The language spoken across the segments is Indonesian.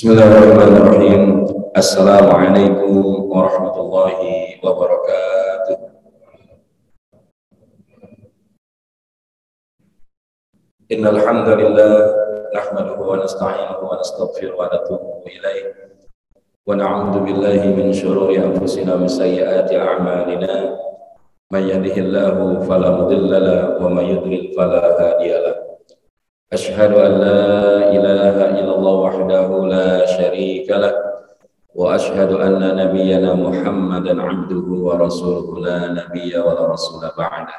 Bismillahirrahmanirrahim. Assalamualaikum warahmatullahi wabarakatuh. Innal hamdalillah nahmaduhu wa nasta'inuhu wa nastaghfiruhu wa natubu ilaih wa na'udzu billahi min shururi anfusina wa min sayyiati a'malina. May yahdihillahu fala mudilla lahu wa may yudlil fala hadiya lahu. Asyhadu an la ilaha illallah wahdahu la syarika lah wa asyhadu anna nabiyyana Muhammadan abduhu wa rasuluhu la nabiyya wa la rasula ba'da.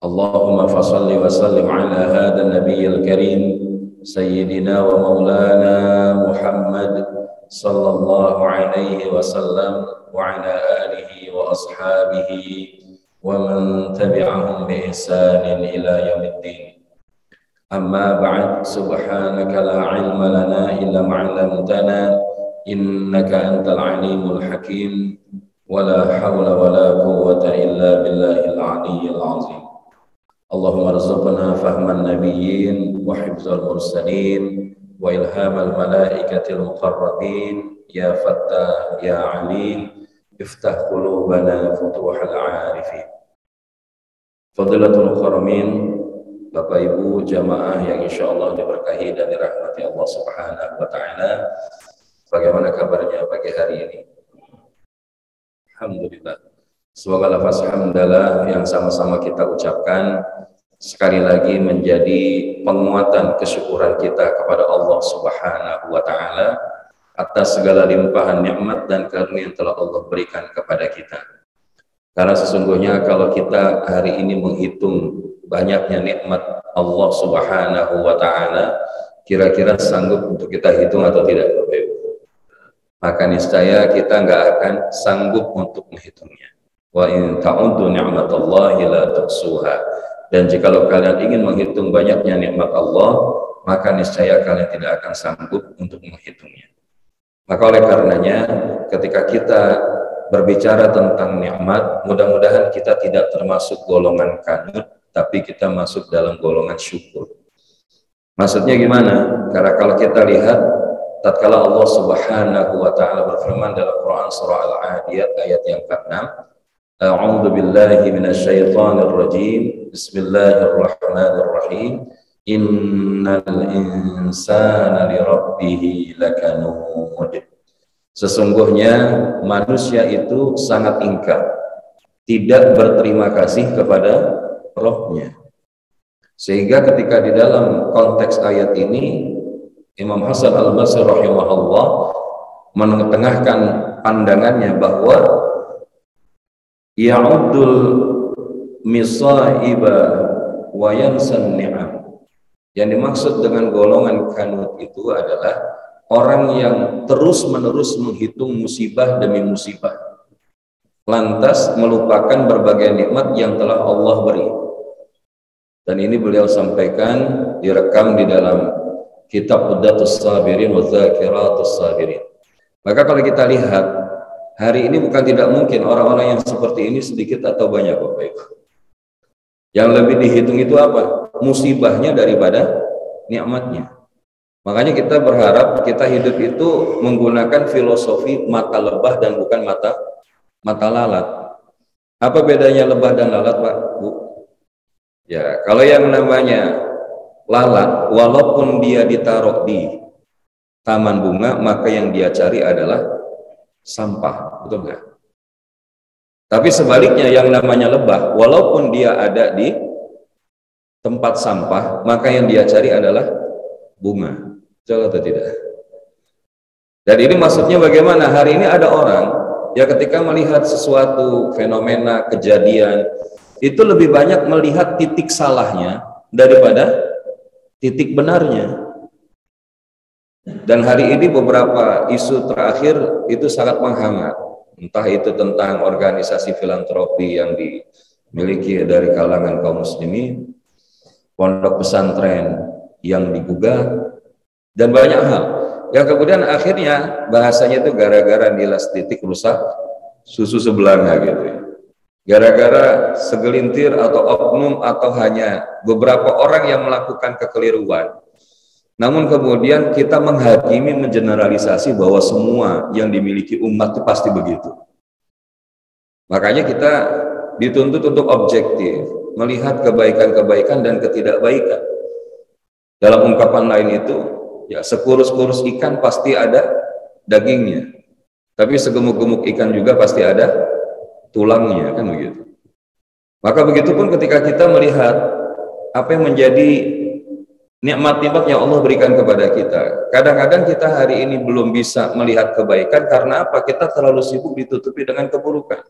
Allahumma fassalli wa sallim ala hadha nabiyyil karim sayyidina wa maulana Muhammad sallallahu alaihi wasallam wa ala alihi wa ashabihi wa man tabi'ahum bi ihsanin ila yaumiddin. Amma ba'd, subhanaka la ilma lana illa ma 'allamtana innaka antal alimul hakim wa la hawla wa la quwwata illa billahil aliyyil azim. Allahumma arzuqna fahman nabiyyin wa hifzal mursalin wa ilhamal malaikatil muqarrabin ya fattah ya alim iftah qulubana futuhal arifin. Fadilatul mukarramin, Bapak Ibu jamaah yang insya Allah diberkahi dan dirahmati Allah Subhanahu wa Ta'ala, bagaimana kabarnya pagi hari ini? Alhamdulillah. Semoga lafaz hamdalah yang sama-sama kita ucapkan sekali lagi menjadi penguatan kesyukuran kita kepada Allah Subhanahu wa Ta'ala atas segala limpahan nikmat dan karunia yang telah Allah berikan kepada kita. Karena sesungguhnya kalau kita hari ini menghitung banyaknya nikmat Allah Subhanahu wa Ta'ala, kira-kira sanggup untuk kita hitung atau tidak? Maka niscaya kita nggak akan sanggup untuk menghitungnya. Wa in ta'uddu ni'matallahi la tuhsuha. Dan jikalau kalian ingin menghitung banyaknya nikmat Allah, maka niscaya kalian tidak akan sanggup untuk menghitungnya. Maka oleh karenanya, ketika kita berbicara tentang nikmat, mudah-mudahan kita tidak termasuk golongan kanut, tapi kita masuk dalam golongan syukur. Maksudnya gimana? Karena kalau kita lihat, tatkala Allah Subhanahu wa Ta'ala berfirman dalam Quran surah Al-Adiyat ayat yang ke-6, A'udzu billahi minasyaitonir rajim. Bismillahirrahmanirrahim. Innal insana lirabbih lakanud. Sesungguhnya manusia itu sangat ingkar, tidak berterima kasih kepada Rohnya. Sehingga ketika di dalam konteks ayat ini Imam Hasan Al-Basri rahimahullah mengetengahkan pandangannya bahwa ya'uddul misaiba wa yansan ni'am. Yang dimaksud dengan golongan kanut itu adalah orang yang terus-menerus menghitung musibah demi musibah, lantas melupakan berbagai nikmat yang telah Allah beri. Dan ini beliau sampaikan, direkam di dalam kitab Uddatus Sabirin wa Dzakiratus Sabirin. Maka kalau kita lihat, hari ini bukan tidak mungkin orang-orang yang seperti ini sedikit atau banyak, Bapak Ibu. Yang lebih dihitung itu apa? Musibahnya daripada nikmatnya. Makanya kita berharap kita hidup itu menggunakan filosofi mata lebah dan bukan mata lalat. Apa bedanya lebah dan lalat, Pak, Bu? Ya, kalau yang namanya lalat, walaupun dia ditaruh di taman bunga, maka yang dia cari adalah sampah, betul nggak? Tapi sebaliknya yang namanya lebah, walaupun dia ada di tempat sampah, maka yang dia cari adalah bunga. Betul atau tidak? Dan ini maksudnya bagaimana? Hari ini ada orang ya ketika melihat sesuatu fenomena kejadian itu lebih banyak melihat titik salahnya daripada titik benarnya. Dan hari ini beberapa isu terakhir itu sangat menghangat, entah itu tentang organisasi filantropi yang dimiliki dari kalangan kaum muslimin, pondok pesantren yang digugat, dan banyak hal yang kemudian akhirnya bahasanya itu gara-gara nilai titik rusak susu sebelanga gitu ya. Gara-gara segelintir atau oknum atau hanya beberapa orang yang melakukan kekeliruan Namun kemudian kita menghakimi, mengeneralisasi bahwa semua yang dimiliki umat itu pasti begitu. Makanya kita dituntut untuk objektif, melihat kebaikan-kebaikan dan ketidakbaikan. Dalam ungkapan lain itu, ya sekurus-kurus ikan pasti ada dagingnya, tapi segemuk-gemuk ikan juga pasti ada tulangnya, kan begitu. Maka begitupun ketika kita melihat apa yang menjadi nikmat-nikmat yang Allah berikan kepada kita. Kadang-kadang kita hari ini belum bisa melihat kebaikan karena apa? Kita terlalu sibuk ditutupi dengan keburukan.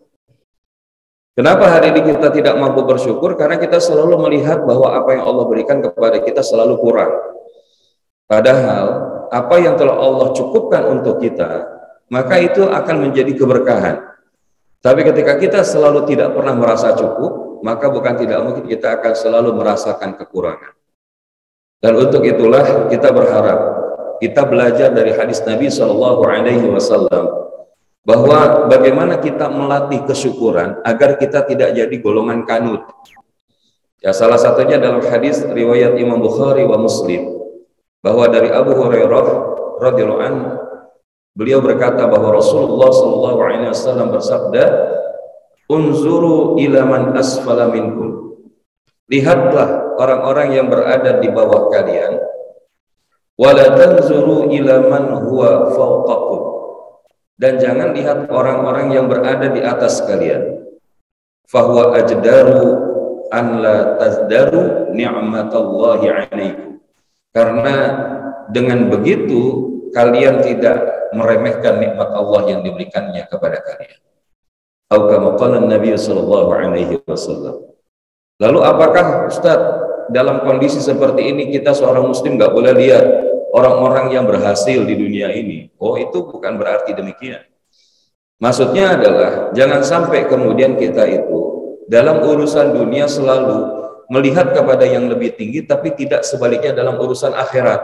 Kenapa hari ini kita tidak mampu bersyukur? Karena kita selalu melihat bahwa apa yang Allah berikan kepada kita selalu kurang. Padahal apa yang telah Allah cukupkan untuk kita, maka itu akan menjadi keberkahan. Tapi ketika kita selalu tidak pernah merasa cukup, maka bukan tidak mungkin kita akan selalu merasakan kekurangan. Dan untuk itulah kita berharap, kita belajar dari hadis Nabi SAW bahwa bagaimana kita melatih kesyukuran agar kita tidak jadi golongan kanut. Ya, salah satunya dalam hadis riwayat Imam Bukhari wa Muslim, bahwa dari Abu Hurairah radhiyallahu anhu, beliau berkata bahwa Rasulullah SAW bersabda, "Unzuru ila man asfala minkum." Lihatlah orang-orang yang berada di bawah kalian, wala tanzuru ila man huwa fawqakum. Dan jangan lihat orang-orang yang berada di atas kalian. Fahuwa ajdaru an la tazdaru ni'matallahi 'alaikum. Karena dengan begitu kalian tidak meremehkan nikmat Allah yang diberikannya kepada kalian. Atau kama qala Nabi sallallahu alaihi wasallam. Lalu apakah Ustaz dalam kondisi seperti ini kita seorang muslim nggak boleh lihat orang-orang yang berhasil di dunia ini? Oh, itu bukan berarti demikian. Maksudnya adalah jangan sampai kemudian kita itu dalam urusan dunia selalu melihat kepada yang lebih tinggi tapi tidak sebaliknya dalam urusan akhirat.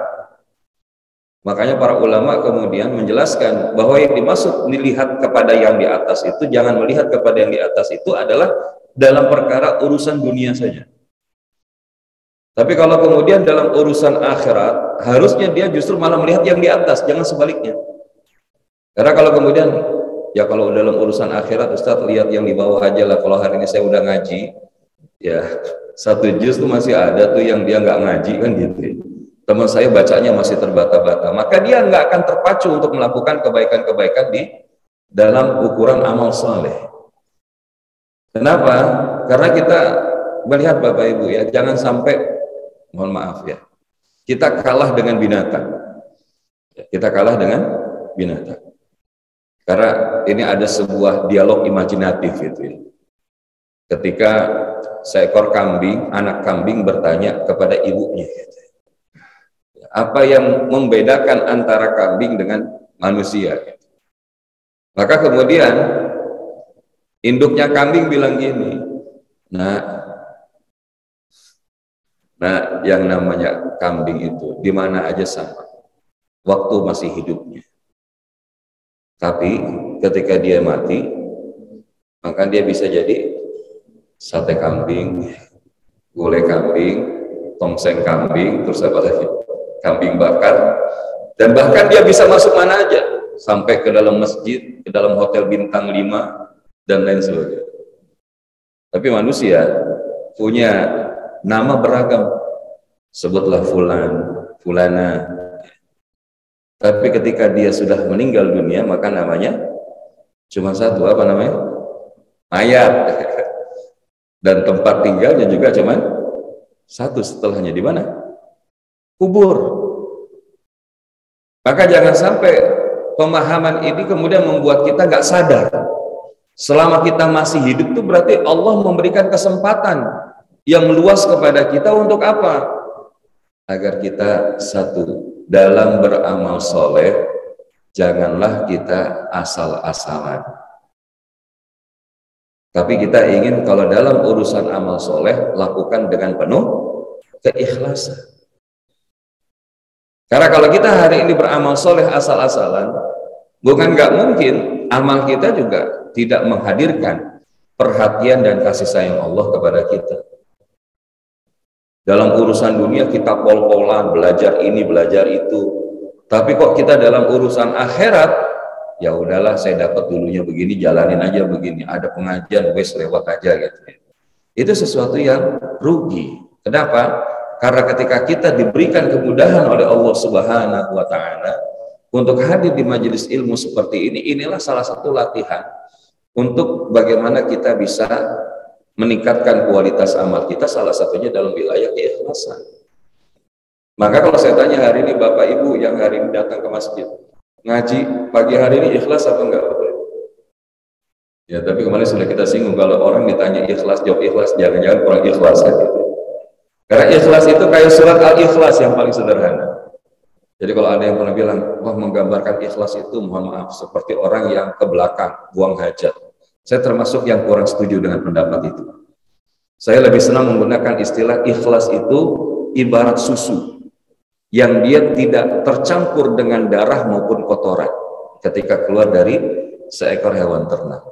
Makanya para ulama kemudian menjelaskan bahwa yang dimaksud melihat kepada yang di atas itu, jangan melihat kepada yang di atas itu adalah dalam perkara urusan dunia saja. Tapi kalau kemudian dalam urusan akhirat, harusnya dia justru malah melihat yang di atas, jangan sebaliknya. Karena kalau kemudian, ya kalau dalam urusan akhirat, Ustadz lihat yang di bawah aja lah. Kalau hari ini saya udah ngaji, ya 1 juz tuh masih ada tuh yang dia nggak ngaji kan gitu. Teman saya bacanya masih terbata-bata, maka dia nggak akan terpacu untuk melakukan kebaikan-kebaikan di dalam ukuran amal saleh. Kenapa? Karena kita melihat Bapak Ibu ya, jangan sampai, mohon maaf ya, kita kalah dengan binatang. Kita kalah dengan binatang. Karena ini ada sebuah dialog imajinatif itu ya. Ketika seekor kambing, anak kambing bertanya kepada ibunya, gitu. Apa yang membedakan antara kambing dengan manusia? Gitu. Maka kemudian induknya kambing bilang gini, nah yang namanya kambing itu di mana aja sama, waktu masih hidupnya. Tapi ketika dia mati, maka dia bisa jadi sate kambing, gulai kambing, tongseng kambing, terus apa lagi? Kambing bakar, dan bahkan dia bisa masuk mana aja, sampai ke dalam masjid, ke dalam hotel bintang 5 dan lain sebagainya. Tapi manusia punya nama beragam, sebutlah fulan, fulana. Tapi ketika dia sudah meninggal dunia, maka namanya cuma satu, apa namanya? Mayat. Dan tempat tinggalnya juga cuma satu, setelahnya di mana? Kubur. Maka jangan sampai pemahaman ini kemudian membuat kita nggak sadar. Selama kita masih hidup itu berarti Allah memberikan kesempatan yang luas kepada kita untuk apa? Agar kita satu, dalam beramal soleh, janganlah kita asal-asalan. Tapi kita ingin kalau dalam urusan amal soleh, lakukan dengan penuh keikhlasan. Karena kalau kita hari ini beramal soleh asal-asalan, bukan nggak mungkin amal kita juga tidak menghadirkan perhatian dan kasih sayang Allah kepada kita. Dalam urusan dunia kita pol-polan, belajar ini, belajar itu. Tapi kok kita dalam urusan akhirat, ya udahlah saya dapat dulunya begini, jalanin aja begini. Ada pengajian, wes lewat aja gitu. Itu sesuatu yang rugi. Kenapa? Karena ketika kita diberikan kemudahan oleh Allah Subhanahu wa taala untuk hadir di majelis ilmu seperti ini, inilah salah satu latihan untuk bagaimana kita bisa meningkatkan kualitas amal kita, salah satunya dalam wilayah keikhlasan. Maka kalau saya tanya hari ini Bapak Ibu yang hari ini datang ke masjid, ngaji pagi hari ini ikhlas apa enggak? Ya, tapi kemarin sudah kita singgung, kalau orang ditanya ikhlas, jawab ikhlas, jangan-jangan kurang ikhlas gitu. Karena ikhlas itu kayak surat Al-Ikhlas yang paling sederhana. Jadi kalau ada yang pernah bilang, wah menggambarkan ikhlas itu mohon maaf seperti orang yang ke belakang buang hajat. Saya termasuk yang kurang setuju dengan pendapat itu. Saya lebih senang menggunakan istilah ikhlas itu ibarat susu yang dia tidak tercampur dengan darah maupun kotoran ketika keluar dari seekor hewan ternak.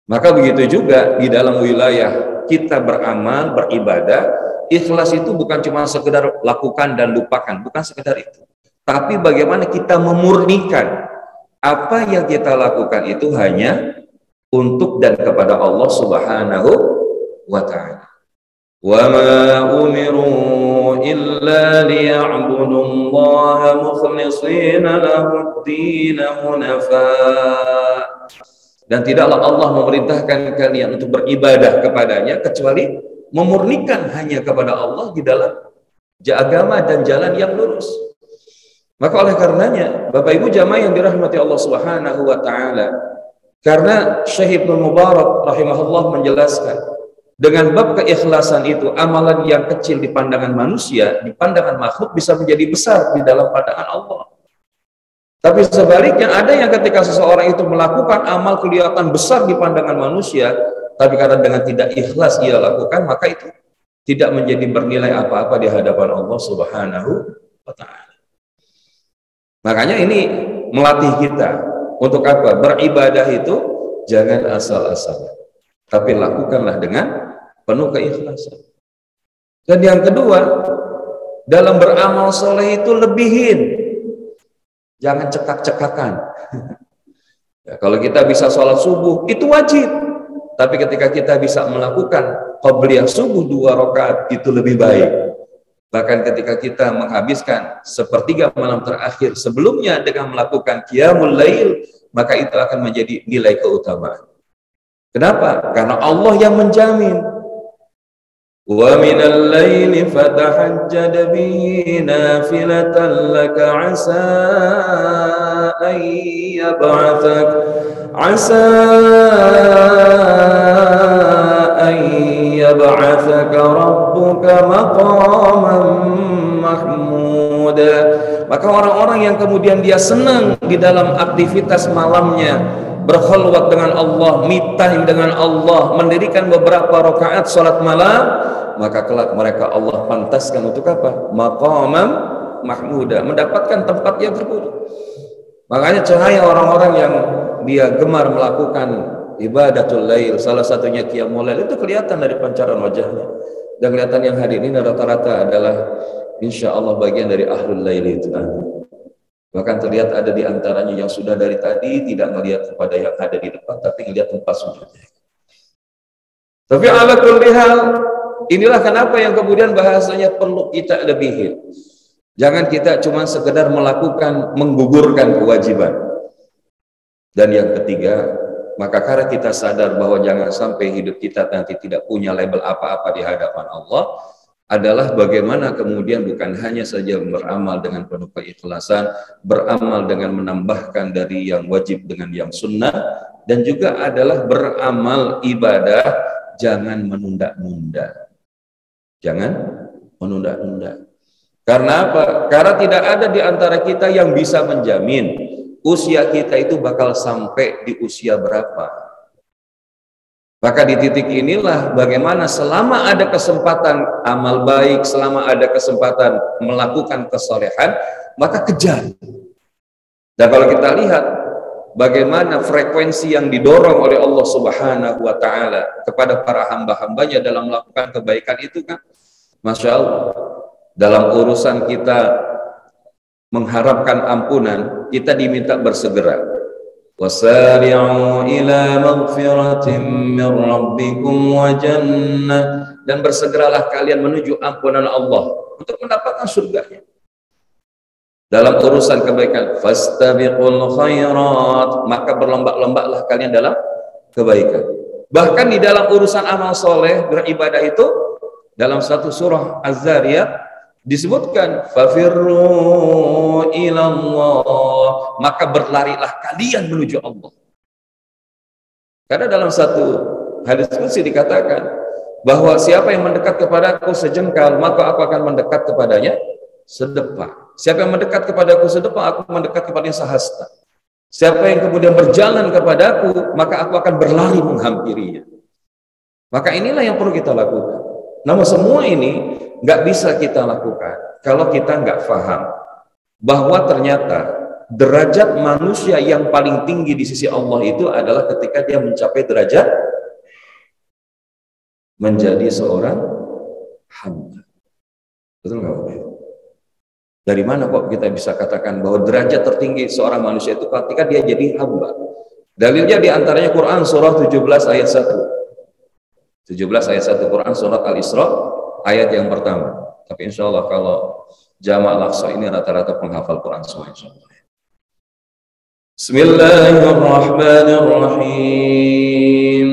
Maka begitu juga di dalam wilayah kita beramal, beribadah, ikhlas itu bukan cuma sekedar lakukan dan lupakan, bukan sekedar itu. Tapi bagaimana kita memurnikan apa yang kita lakukan itu hanya untuk dan kepada Allah Subhanahu wa taala. Wa ma umiru illa liya'budullaha mukhlishina lahud-din hunafa. Dan tidaklah Allah memerintahkan kalian untuk beribadah kepadanya kecuali memurnikan hanya kepada Allah di dalam agama dan jalan yang lurus. Maka oleh karenanya Bapak Ibu jamaah yang dirahmati Allah Subhanahu wa taala, karena Syekh Ibnu Mubarak rahimahullah menjelaskan dengan bab keikhlasan itu amalan yang kecil di pandangan manusia, di pandangan makhluk bisa menjadi besar di dalam pandangan Allah. Tapi sebaliknya ada yang ketika seseorang itu melakukan amal kelihatan besar di pandangan manusia, tapi karena dengan tidak ikhlas ia lakukan, maka itu tidak menjadi bernilai apa-apa di hadapan Allah Subhanahu wa taala. Makanya ini melatih kita untuk apa? Beribadah itu jangan asal-asalan, tapi lakukanlah dengan penuh keikhlasan. Dan yang kedua, dalam beramal soleh itu lebihin, jangan cekak-cekakan. Ya, kalau kita bisa sholat subuh itu wajib, tapi ketika kita bisa melakukan qabliyah subuh 2 rakaat itu lebih baik. Bahkan ketika kita menghabiskan sepertiga malam terakhir sebelumnya dengan melakukan qiyamul lail, maka itu akan menjadi nilai keutamaan. Kenapa? Karena Allah yang menjamin. Wa minal laili fatahajjad bihi nafilatan laka asa an yab'atsak rabbuka maqaman mahmuda. Maka orang-orang yang kemudian dia senang di dalam aktivitas malamnya, berkhulwat dengan Allah, me time dengan Allah, mendirikan beberapa rakaat salat malam, maka kelak mereka Allah pantaskan untuk apa? Maqaman mahmuda, mendapatkan tempat yang terpuji. Makanya cahaya orang-orang yang dia gemar melakukan ibadatul lail, salah satunya qiyamul lail, itu kelihatan dari pancaran wajahnya. Dan kelihatan yang hadir ini rata-rata adalah insya Allah bagian dari ahlul lail itu. Bahkan terlihat ada di antaranya yang sudah dari tadi tidak melihat kepada yang ada di depan, tapi melihat tempat sujudnya. Tapi ala kulli hal, inilah kenapa yang kemudian bahasanya perlu kita lebihin. Jangan kita cuma sekedar melakukan, menggugurkan kewajiban. Dan yang ketiga, maka karena kita sadar bahwa jangan sampai hidup kita nanti tidak punya label apa-apa di hadapan Allah, adalah bagaimana kemudian bukan hanya saja beramal dengan penuh keikhlasan, beramal dengan menambahkan dari yang wajib dengan yang sunnah, dan juga adalah beramal ibadah, jangan menunda-nunda. Jangan menunda-nunda. Karena apa? Karena tidak ada di antara kita yang bisa menjamin usia kita itu bakal sampai di usia berapa. Maka di titik inilah bagaimana selama ada kesempatan amal baik, selama ada kesempatan melakukan kesolehan, maka kejar. Dan kalau kita lihat bagaimana frekuensi yang didorong oleh Allah Subhanahu wa taala kepada para hamba-hambanya dalam melakukan kebaikan itu kan Masya Allah, dalam urusan kita mengharapkan ampunan, kita diminta bersegera. Wasari'u ila maghfiratin min rabbikum wa jannah, dan bersegeralah kalian menuju ampunan Allah untuk mendapatkan surganya. Dalam urusan kebaikan, fastabiqul khairat, maka berlomba-lombalah kalian dalam kebaikan. Bahkan di dalam urusan amal soleh, beribadah itu, dalam satu surah Az-Zariyat disebutkan fafirru ilallah, maka berlarilah kalian menuju Allah. Karena dalam satu hadis qudsi dikatakan bahwa siapa yang mendekat kepadaku sejengkal, maka aku akan mendekat kepadanya sedepa. Siapa yang mendekat kepadaku sedepa, aku mendekat kepadanya sehasta. Siapa yang kemudian berjalan kepadaku, maka aku akan berlari menghampirinya. Maka inilah yang perlu kita lakukan. Namun semua ini nggak bisa kita lakukan kalau kita nggak paham bahwa ternyata derajat manusia yang paling tinggi di sisi Allah itu adalah ketika dia mencapai derajat menjadi seorang hamba. Betul nggak Bapak? Dari mana kok kita bisa katakan bahwa derajat tertinggi seorang manusia itu ketika dia jadi hamba? Dalilnya diantaranya Quran surah 17 ayat 1. 17 ayat 1 Quran surat Al-Isra ayat yang pertama. Tapi insya Allah kalau jamaah Al-Aqsa ini rata-rata penghafal Quran semua insya Allah. Bismillahirrahmanirrahim.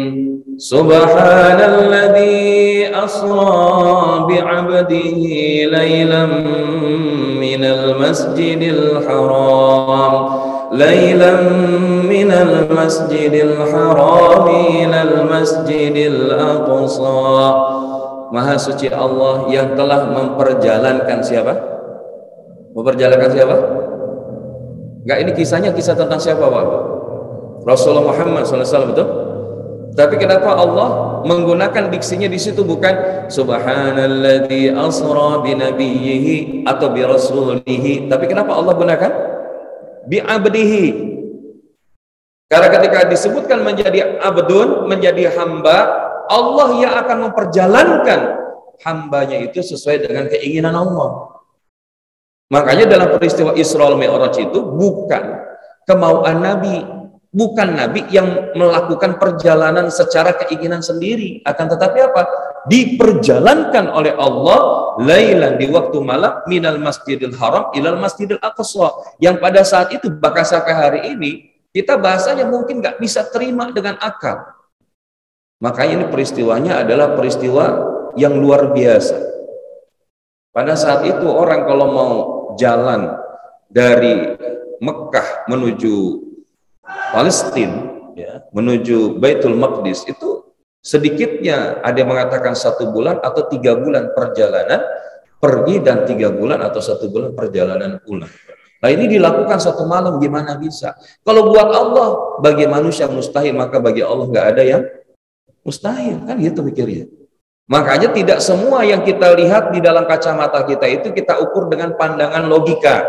Subhanalladzi asra bi'abdihi laylan minal masjidil haram minal masjidil haram ilal masjidil aqsa. Maha suci Allah yang telah memperjalankan siapa? Memperjalankan siapa? Enggak, ini kisahnya kisah tentang siapa Pak? Rasulullah Muhammad SAW, betul? Tapi kenapa Allah menggunakan diksinya di situ bukan Subhanalladzi asra bi nabiyhi atau bi rasulihi, tapi kenapa Allah gunakan bi abdihi? Karena ketika disebutkan menjadi abdun, menjadi hamba, Allah yang akan memperjalankan hambanya itu sesuai dengan keinginan Allah. Makanya dalam peristiwa Isra Mi'raj itu bukan kemauan Nabi, bukan Nabi yang melakukan perjalanan secara keinginan sendiri, akan tetapi apa? Diperjalankan oleh Allah lailan, di waktu malam, minal masjidil haram ilal masjidil aqsa, yang pada saat itu bahkan sampai hari ini kita bahasanya mungkin nggak bisa terima dengan akal. Makanya ini peristiwanya adalah peristiwa yang luar biasa. Pada saat itu orang kalau mau jalan dari Mekah menuju Palestina, ya, menuju Baitul Maqdis, itu sedikitnya ada yang mengatakan 1 bulan atau 3 bulan perjalanan pergi dan 3 bulan atau 1 bulan perjalanan pulang. Nah ini dilakukan 1 malam, gimana bisa? Kalau buat Allah, bagi manusia mustahil, maka bagi Allah nggak ada yang mustahil, kan gitu pikirnya. Makanya tidak semua yang kita lihat di dalam kacamata kita itu kita ukur dengan pandangan logika,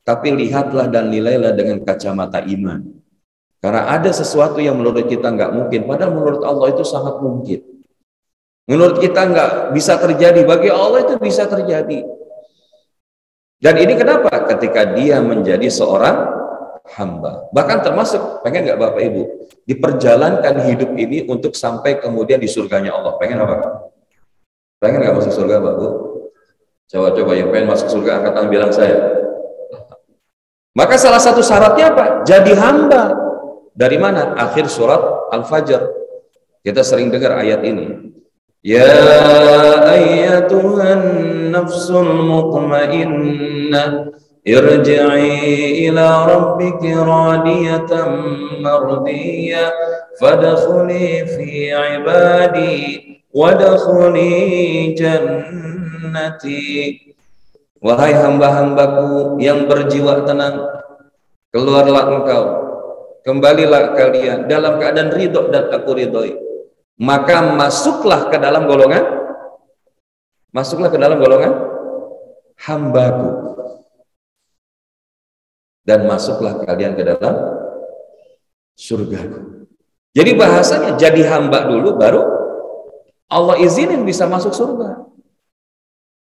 tapi lihatlah dan nilailah dengan kacamata iman. Karena ada sesuatu yang menurut kita nggak mungkin, padahal menurut Allah itu sangat mungkin. Menurut kita nggak bisa terjadi, bagi Allah itu bisa terjadi. Dan ini kenapa? Ketika dia menjadi seorang hamba. Bahkan termasuk, pengen nggak Bapak Ibu diperjalankan hidup ini untuk sampai kemudian di surganya Allah? Pengen apa? Pengen nggak masuk surga Pak Bu? Coba-coba yang pengen masuk surga angkat tangan bilang saya. Maka salah satu syaratnya apa? Jadi hamba. Dari mana? Akhir surat Al-Fajr. Kita sering dengar ayat ini. Ya ayyatuhan nafsul mutmainnah irji'i ila rabbiki radiyatan mardiyah fadkhuli fi ibadi wadkhuli jannati. Wahai hamba-hambaku yang berjiwa tenang, keluarlah engkau, kembalilah kalian dalam keadaan ridho dan aku ridhoi, maka masuklah ke dalam golongan hambaku, dan masuklah kalian ke dalam surgaku. Jadi bahasanya jadi hamba dulu, baru Allah izinin bisa masuk surga.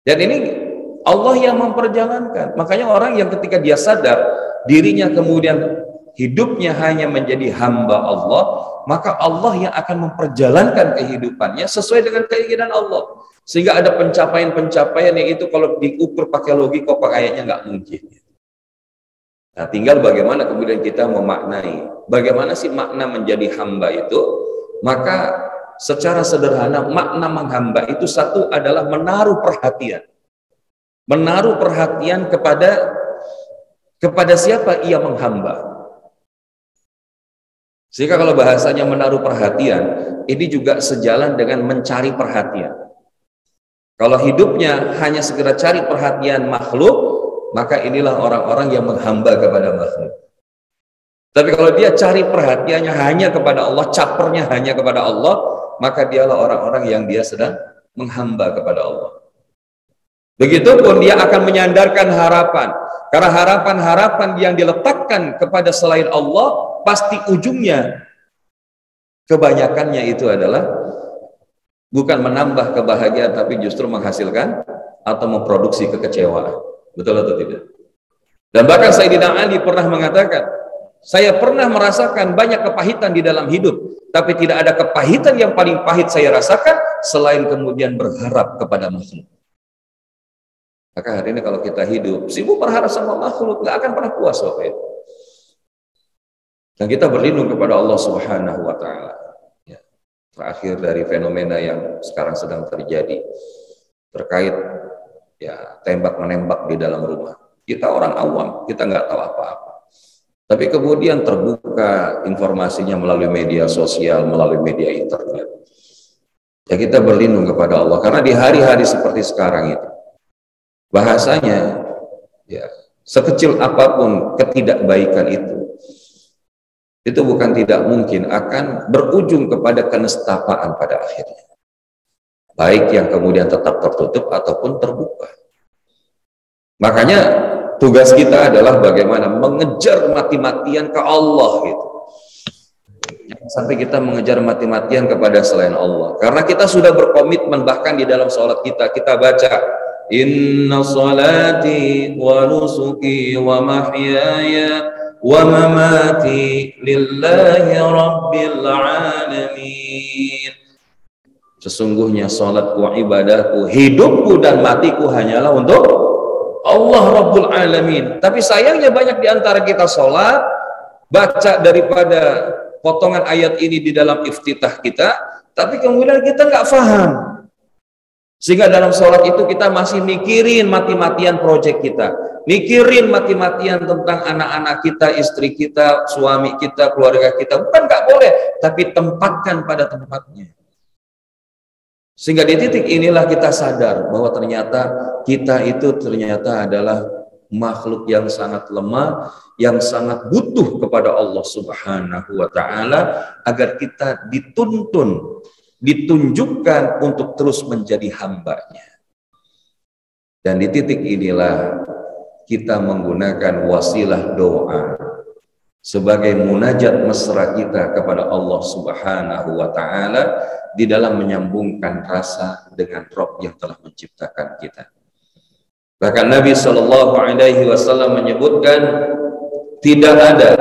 Dan ini Allah yang memperjalankan. Makanya orang yang ketika dia sadar dirinya kemudian hidupnya hanya menjadi hamba Allah, maka Allah yang akan memperjalankan kehidupannya sesuai dengan keinginan Allah. Sehingga ada pencapaian-pencapaian yang itu kalau diukur pakai logika kayaknya nggak mungkin. Nah, tinggal bagaimana kemudian kita memaknai. Bagaimana sih makna menjadi hamba itu? Maka secara sederhana makna menghamba itu satu adalah menaruh perhatian. Menaruh perhatian kepada siapa ia menghamba. Sehingga kalau bahasanya menaruh perhatian, ini juga sejalan dengan mencari perhatian. Kalau hidupnya hanya sekedar cari perhatian makhluk, maka inilah orang-orang yang menghamba kepada makhluk. Tapi kalau dia cari perhatiannya hanya kepada Allah, capernya hanya kepada Allah, maka dialah orang-orang yang dia sedang menghamba kepada Allah. Begitupun dia akan menyandarkan harapan. Karena harapan-harapan yang diletakkan kepada selain Allah, pasti ujungnya kebanyakannya itu adalah bukan menambah kebahagiaan, tapi justru menghasilkan atau memproduksi kekecewaan. Betul atau tidak? Dan bahkan Sayyidina Ali pernah mengatakan, saya pernah merasakan banyak kepahitan di dalam hidup, tapi tidak ada kepahitan yang paling pahit saya rasakan selain kemudian berharap kepada makhluk. Maka hari ini kalau kita hidup sibuk berharap sama makhluk, nggak akan pernah puas, Bapak Ibu. Dan kita berlindung kepada Allah Subhanahu wa Ta'ala. Ya. Terakhir dari fenomena yang sekarang sedang terjadi terkait ya tembak menembak di dalam rumah. Kita orang awam, kita nggak tahu apa-apa. Tapi kemudian terbuka informasinya melalui media sosial, melalui media internet. Ya kita berlindung kepada Allah karena di hari-hari seperti sekarang bahasanya ya sekecil apapun ketidakbaikan itu bukan tidak mungkin akan berujung kepada kenestapaan pada akhirnya, baik yang kemudian tetap tertutup ataupun terbuka. Makanya tugas kita adalah bagaimana mengejar mati-matian ke Allah gitu. Sampai kita mengejar mati-matian kepada selain Allah, karena kita sudah berkomitmen. Bahkan di dalam sholat kita baca inna salati wa nusuki wa mahyaya wa mamati lillahi rabbil alamin. Sesungguhnya salatku, ibadahku, hidupku dan matiku hanyalah untuk Allah Rabbul Alamin. Tapi sayangnya banyak di antara kita sholat, baca daripada potongan ayat ini di dalam iftitah kita, tapi kemudian kita nggak paham. Sehingga dalam sholat itu kita masih mikirin mati-matian proyek kita, mikirin mati-matian tentang anak-anak kita, istri kita, suami kita, keluarga kita. Bukan nggak boleh, tapi tempatkan pada tempatnya. Sehingga di titik inilah kita sadar bahwa ternyata kita itu ternyata adalah makhluk yang sangat lemah, yang sangat butuh kepada Allah Subhanahu wa Ta'ala agar kita dituntun, ditunjukkan untuk terus menjadi hambanya. Dan di titik inilah kita menggunakan wasilah doa sebagai munajat mesra kita kepada Allah Subhanahu wa Ta'ala di dalam menyambungkan rasa dengan Rabb yang telah menciptakan kita. Bahkan Nabi Shallallahu Alaihi Wasallam menyebutkan tidak ada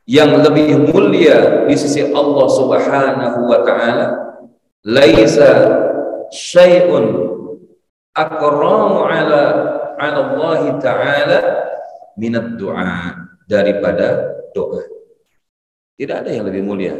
yang lebih mulia di sisi Allah Subhanahu wa Ta'ala, laisa syai'un akramu ala Allah Ta'ala minad du'a, daripada doa. Tidak ada yang lebih mulia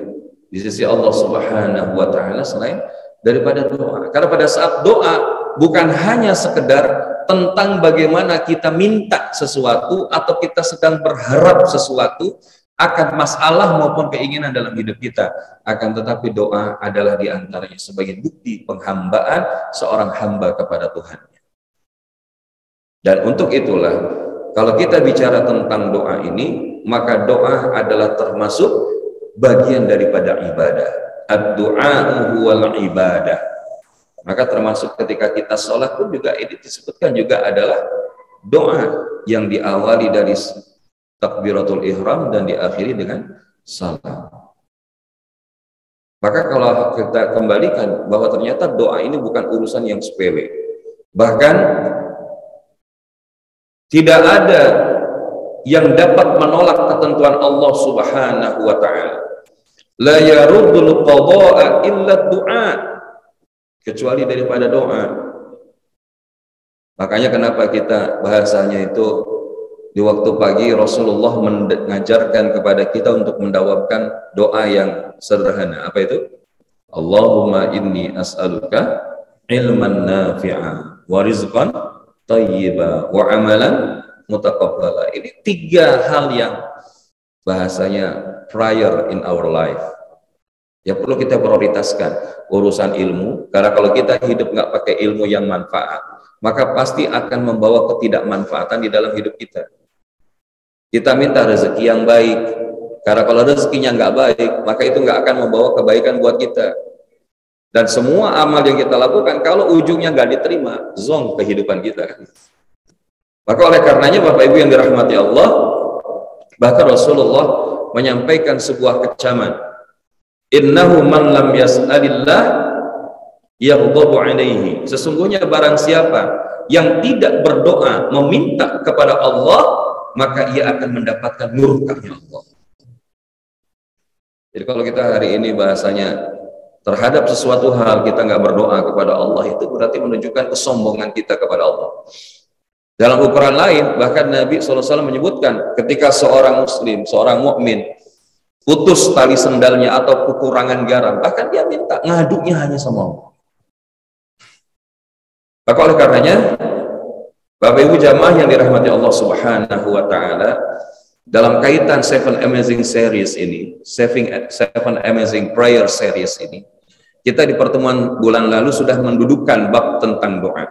di sisi Allah Subhanahu wa Ta'ala selain daripada doa. Karena pada saat doa bukan hanya sekedar tentang bagaimana kita minta sesuatu atau kita sedang berharap sesuatu akan masalah maupun keinginan dalam hidup kita, akan tetapi doa adalah diantaranya sebagai bukti penghambaan seorang hamba kepada Tuhan. Dan untuk itulah kalau kita bicara tentang doa ini, maka doa adalah termasuk bagian daripada ibadah. Ad-du'a huwal ibadah. Maka termasuk ketika kita sholat pun juga ini disebutkan juga adalah doa yang diawali dari takbiratul ihram dan diakhiri dengan salam. Maka kalau kita kembalikan bahwa ternyata doa ini bukan urusan yang sepele. Bahkan tidak ada yang dapat menolak ketentuan Allah Subhanahu wa taala. La yaruddul qada'a illa du'a, kecuali daripada doa. Makanya kenapa kita bahasanya itu di waktu pagi Rasulullah mengajarkan kepada kita untuk mendawamkan doa yang sederhana. Apa itu? Allahumma inni as'aluka ilman nafi'a wa rizqan thayyiba wa amalan mutaqabbala. Ini tiga hal yang bahasanya prior in our life. Ya perlu kita prioritaskan urusan ilmu, karena kalau kita hidup nggak pakai ilmu yang manfaat, maka pasti akan membawa ketidakmanfaatan di dalam hidup kita. Kita minta rezeki yang baik, karena kalau rezekinya nggak baik, maka itu nggak akan membawa kebaikan buat kita. Dan semua amal yang kita lakukan, kalau ujungnya nggak diterima, zong kehidupan kita. Maka oleh karenanya Bapak Ibu yang dirahmati Allah, bahkan Rasulullah menyampaikan sebuah kecaman. Innahu man lam yas'alillah yaghdabu alaihi. Sesungguhnya barang siapa yang tidak berdoa meminta kepada Allah, maka ia akan mendapatkan murkanya Allah. Jadi kalau kita hari ini bahasanya terhadap sesuatu hal kita nggak berdoa kepada Allah, itu berarti menunjukkan kesombongan kita kepada Allah. Dalam ukuran lain, bahkan Nabi SAW menyebutkan ketika seorang muslim, seorang mukmin putus tali sendalnya atau kekurangan garam, bahkan dia minta, ngadunya hanya sama Allah. Maka oleh karenanya, Bapak Ibu jamaah yang dirahmati Allah Subhanahu wa taala, dalam kaitan Seven Amazing Series ini, Seven Amazing Prayer Series ini, kita di pertemuan bulan lalu sudah mendudukkan bab tentang doa.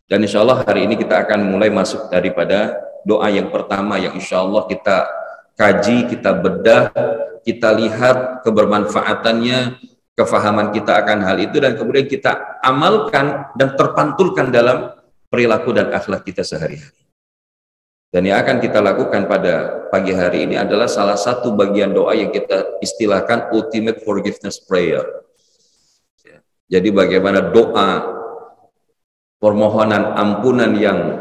Dan insya Allah hari ini kita akan mulai masuk daripada doa yang pertama yang insya Allah kita kaji, kita bedah, kita lihat kebermanfaatannya, kefahaman kita akan hal itu, dan kemudian kita amalkan dan terpantulkan dalam perilaku dan akhlak kita sehari-hari. Dan yang akan kita lakukan pada pagi hari ini adalah salah satu bagian doa yang kita istilahkan Ultimate Forgiveness Prayer. Jadi bagaimana doa permohonan ampunan yang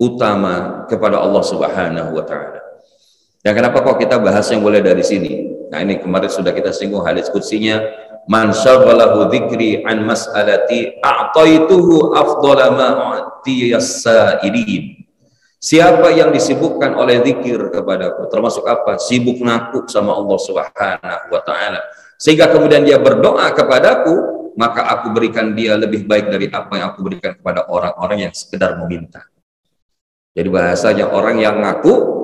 utama kepada Allah Subhanahu wa taala. Dan kenapa kok kita bahas yang mulai dari sini? Nah, ini kemarin sudah kita singgung hadis qudsinya, man syaghalahu dzikri an mas'alati a'taituhu afdhala ma u'tiyas sa'ilin. Siapa yang disibukkan oleh zikir kepadaku, termasuk apa? Sibuk ngaku sama Allah Subhanahu wa taala, sehingga kemudian dia berdoa kepadaku, maka aku berikan dia lebih baik dari apa yang aku berikan kepada orang-orang yang sekedar meminta. Jadi bahasanya orang yang ngaku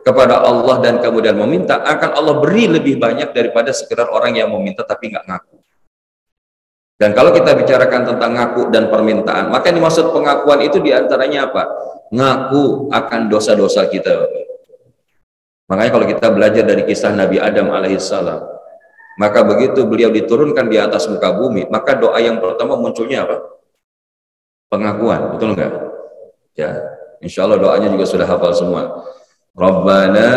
kepada Allah dan kemudian meminta, akan Allah beri lebih banyak daripada sekedar orang yang meminta tapi nggak ngaku. Dan kalau kita bicarakan tentang ngaku dan permintaan, maka yang dimaksud pengakuan itu diantaranya apa? Ngaku akan dosa-dosa kita. Makanya kalau kita belajar dari kisah Nabi Adam alaihissalam, maka begitu beliau diturunkan di atas muka bumi, maka doa yang pertama munculnya apa? Pengakuan, betul enggak? Ya, insya Allah doanya juga sudah hafal semua. Rabbana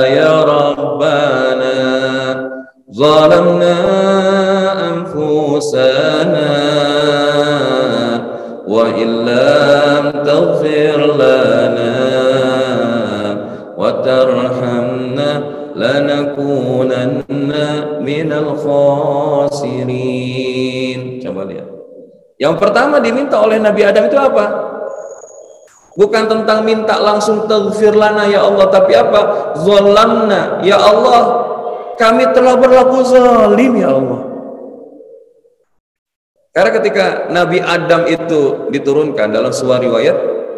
ya Rabbana zalamna anfusana wa illam taghfir lana wa tarhamna lanakunanna minal khasirin. Coba lihat. Yang pertama diminta oleh Nabi Adam itu apa? Bukan tentang minta langsung taghfir lana ya Allah, tapi apa? Zalamna, ya Allah, kami telah berlaku zalim ya Allah. Karena ketika Nabi Adam itu diturunkan dalam sebuah riwayat,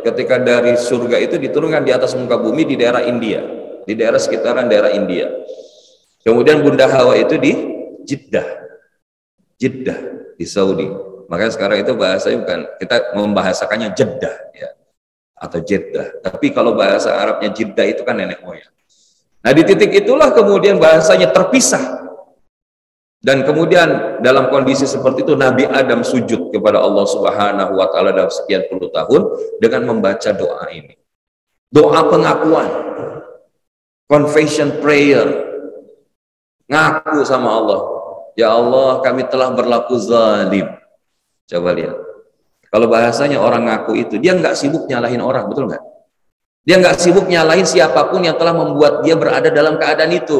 ketika dari surga itu diturunkan di atas muka bumi di daerah India, di daerah sekitaran daerah India. Kemudian Bunda Hawa itu di Jeddah di Saudi. Makanya sekarang itu bahasanya bukan, kita membahasakannya Jeddah ya, atau Jeddah. Tapi kalau bahasa Arabnya Jeddah itu kan nenek moyang. Nah di titik itulah kemudian bahasanya terpisah. Dan kemudian dalam kondisi seperti itu Nabi Adam sujud kepada Allah Subhanahu wa taala dalam sekian puluh tahun dengan membaca doa ini. Doa pengakuan. Confession prayer. Ngaku sama Allah. Ya Allah, kami telah berlaku zalim. Coba lihat. Kalau bahasanya orang ngaku itu, dia nggak sibuk nyalahin orang, betul nggak? Dia nggak sibuk nyalahin siapapun yang telah membuat dia berada dalam keadaan itu.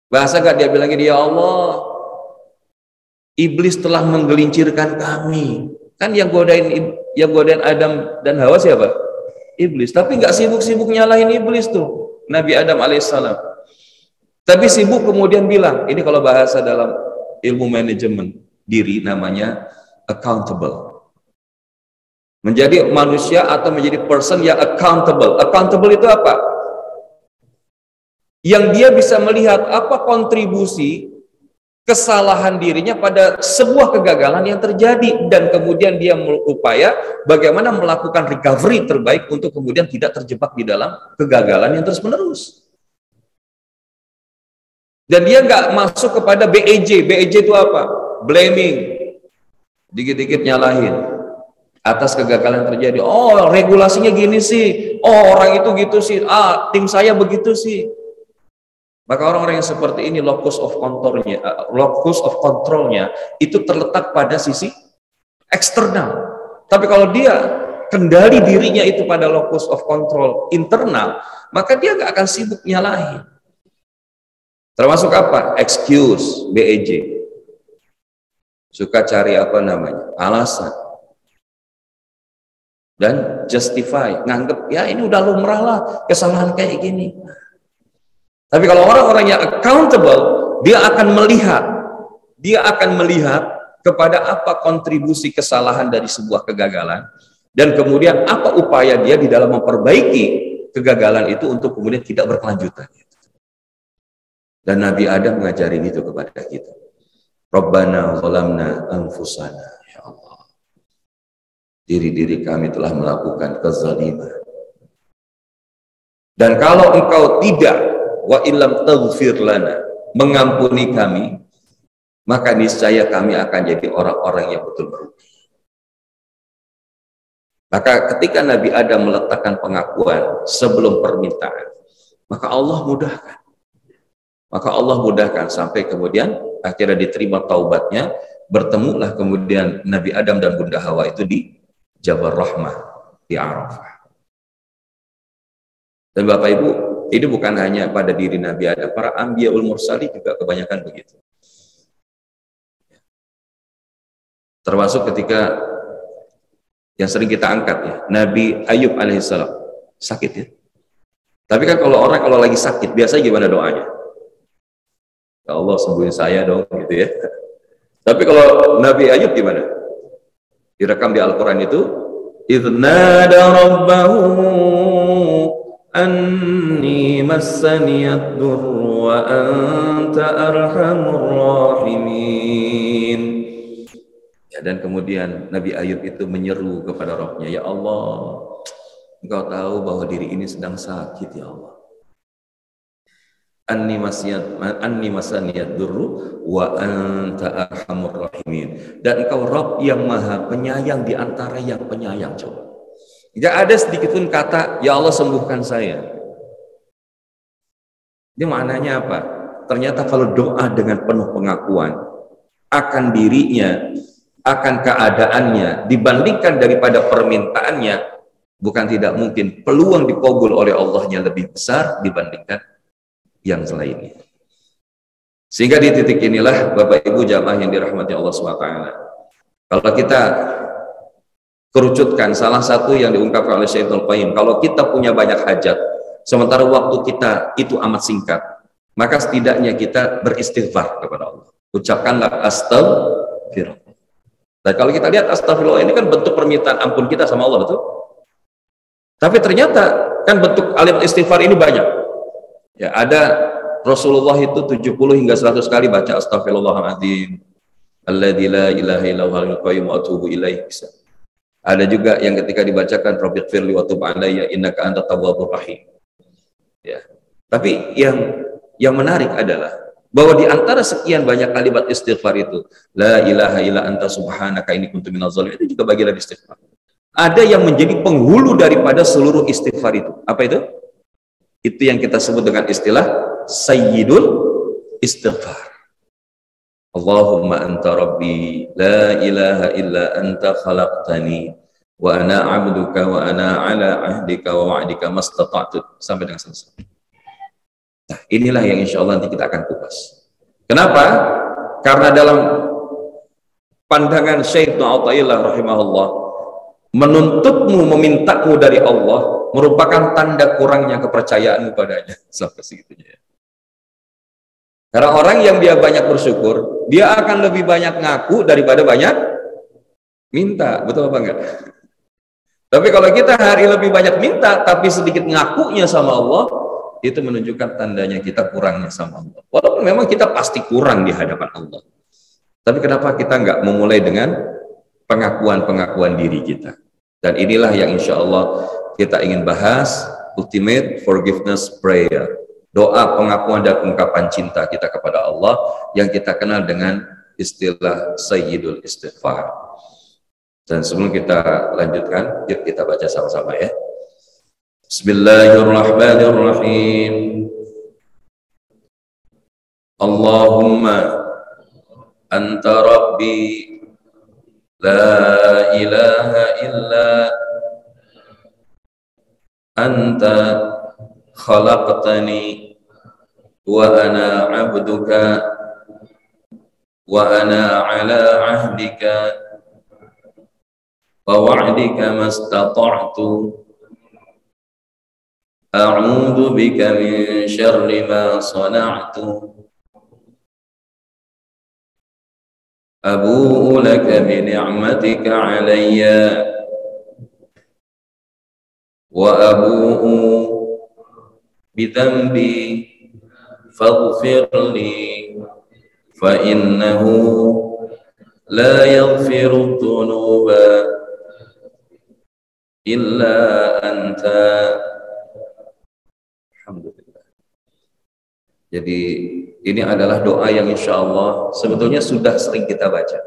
Bahasa nggak dia bilang gini, ya Allah, iblis telah menggelincirkan kami. Kan yang godain Adam dan Hawa siapa? Iblis. Tapi nggak sibuk-sibuk nyalahin iblis tuh, Nabi Adam alaihissalam. Tapi sibuk kemudian bilang, ini kalau bahasa dalam ilmu manajemen diri namanya accountable. Menjadi manusia atau menjadi person yang accountable. Accountable itu apa? Yang dia bisa melihat apa kontribusi kesalahan dirinya pada sebuah kegagalan yang terjadi, dan kemudian dia berupaya bagaimana melakukan recovery terbaik untuk kemudian tidak terjebak di dalam kegagalan yang terus-menerus. Dan dia nggak masuk kepada BEJ. BEJ itu apa? Blaming. Dikit-dikit nyalahin atas kegagalan yang terjadi. Oh, regulasinya gini sih. Oh, orang itu gitu sih. Ah, tim saya begitu sih. Maka orang-orang yang seperti ini locus of controlnya itu terletak pada sisi eksternal. Tapi kalau dia kendali dirinya itu pada locus of control internal, maka dia nggak akan sibuk nyalahin. Termasuk apa? Excuse, BEJ. Suka cari apa namanya? Alasan. Dan justify, nganggep ya ini udah lumrah lah kesalahan kayak gini. Tapi kalau orang-orang yang accountable, dia akan melihat kepada apa kontribusi kesalahan dari sebuah kegagalan, dan kemudian apa upaya dia di dalam memperbaiki kegagalan itu untuk kemudian tidak berkelanjutan. Dan Nabi Adam mengajarin itu kepada kita. Rabbana zalamna anfusana, ya Allah, diri-diri kami telah melakukan kezaliman, dan kalau engkau tidak wa illam taghfir lana, mengampuni kami, maka niscaya kami akan jadi orang-orang yang betul merugi. Maka ketika Nabi Adam meletakkan pengakuan sebelum permintaan, maka Allah mudahkan. Maka Allah mudahkan sampai kemudian akhirnya diterima taubatnya, bertemulah kemudian Nabi Adam dan Bunda Hawa itu di Jabal Rahmah, di Arafah. Dan Bapak Ibu, ini bukan hanya pada diri Nabi Adam, para Anbiyaul Mursali juga kebanyakan begitu. Termasuk ketika yang sering kita angkat ya, Nabi Ayub alaihissalam sakit ya. Tapi kan kalau orang kalau lagi sakit, biasanya gimana doanya? Ya Allah sembuhin saya dong gitu ya. Tapi kalau Nabi Ayub gimana? Direkam di Al-Quran itu, idnada rabbahu anni massaniyad durru wa anta arhamur rahimin. Ya, dan kemudian Nabi Ayub itu menyeru kepada Rabbnya, ya Allah, Engkau tahu bahwa diri ini sedang sakit ya Allah. Anni masaniyad durru wa anta arhamur rahimin. Dan Engkau Rabb yang maha penyayang di antara yang penyayang. Coba, tidak ada sedikit pun kata ya Allah sembuhkan saya. Ini maknanya apa? Ternyata kalau doa dengan penuh pengakuan akan dirinya, akan keadaannya, dibandingkan daripada permintaannya, bukan tidak mungkin peluang dikabul oleh Allahnya lebih besar dibandingkan yang selainnya. Sehingga di titik inilah Bapak Ibu jamaah yang dirahmati Allah SWT, kalau kita kerucutkan salah satu yang diungkapkan oleh Syaikhul Qayyim, kalau kita punya banyak hajat sementara waktu kita itu amat singkat, maka setidaknya kita beristighfar kepada Allah. Ucapkanlah astagfirullah. Dan kalau kita lihat astagfirullah ini kan bentuk permintaan ampun kita sama Allah, betul? Tapi ternyata kan bentuk kalimat istighfar ini banyak. Ya, ada Rasulullah itu 70 hingga 100 kali baca astagfirullahaladzim, alladzi la ilaha illa huwal qayyum wa atubu ilaihi. Ada juga yang ketika dibacakan rabbighfirli wa tub alayya innaka antat tawwabur rahim. Ya. Tapi yang menarik adalah bahwa di antara sekian banyak kalimat istighfar itu, la ilaha illa anta subhanaka inni kuntu minaz zalimin, itu juga bagian dari istighfar. Ada yang menjadi penghulu daripada seluruh istighfar itu. Apa itu? Itu yang kita sebut dengan istilah sayyidul istighfar. Allahumma anta rabbi la ilaha illa anta khalaqtani wa ana abduka wa ana ala ahdika wa wa'dika mastata'tu sampai dengan selesai. Nah, inilah yang insya Allah nanti kita akan kupas. Kenapa? Karena dalam pandangan Syekh Ibnu Athaillah rahimahullah, menuntutmu, memintamu dari Allah merupakan tanda kurangnya kepercayaanmu padanya. Sampai segitunya. Karena orang yang dia banyak bersyukur, dia akan lebih banyak ngaku daripada banyak minta. Betul apa enggak? Tapi kalau kita hari lebih banyak minta, tapi sedikit ngakunya sama Allah, itu menunjukkan tandanya kita kurangnya sama Allah. Walaupun memang kita pasti kurang di hadapan Allah. Tapi kenapa kita enggak memulai dengan pengakuan-pengakuan diri kita? Dan inilah yang insya Allah kita ingin bahas, Ultimate Forgiveness Prayer. Doa pengakuan dan ungkapan cinta kita kepada Allah yang kita kenal dengan istilah Sayyidul Istighfar. Dan sebelum kita lanjutkan, yuk kita baca sama-sama ya. Bismillahirrahmanirrahim. Allahumma anta rabbi la ilaha illa anta khalaqtani wa ana abduka wa ana ala ahdika wa wa'dika mastata'tu a'udzu bika min syarri ma sana'tu abu'u laka bi ni'matika 'alayya wa abu'u bidhanbi faghfirli fa innahu la yaghfiru dhunuba illa anta. Alhamdulillah. Jadi ini adalah doa yang insya Allah sebetulnya sudah sering kita baca,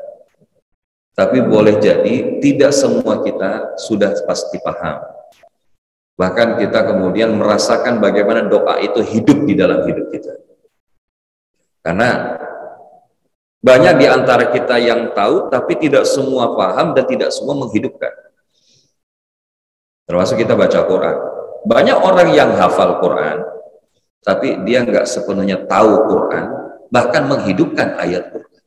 tapi boleh jadi tidak semua kita sudah pasti paham. Bahkan kita kemudian merasakan bagaimana doa itu hidup di dalam hidup kita. Karena banyak di antara kita yang tahu, tapi tidak semua paham dan tidak semua menghidupkan. Termasuk kita baca Quran. Banyak orang yang hafal Quran, tapi dia nggak sepenuhnya tahu Quran, bahkan menghidupkan ayat Quran.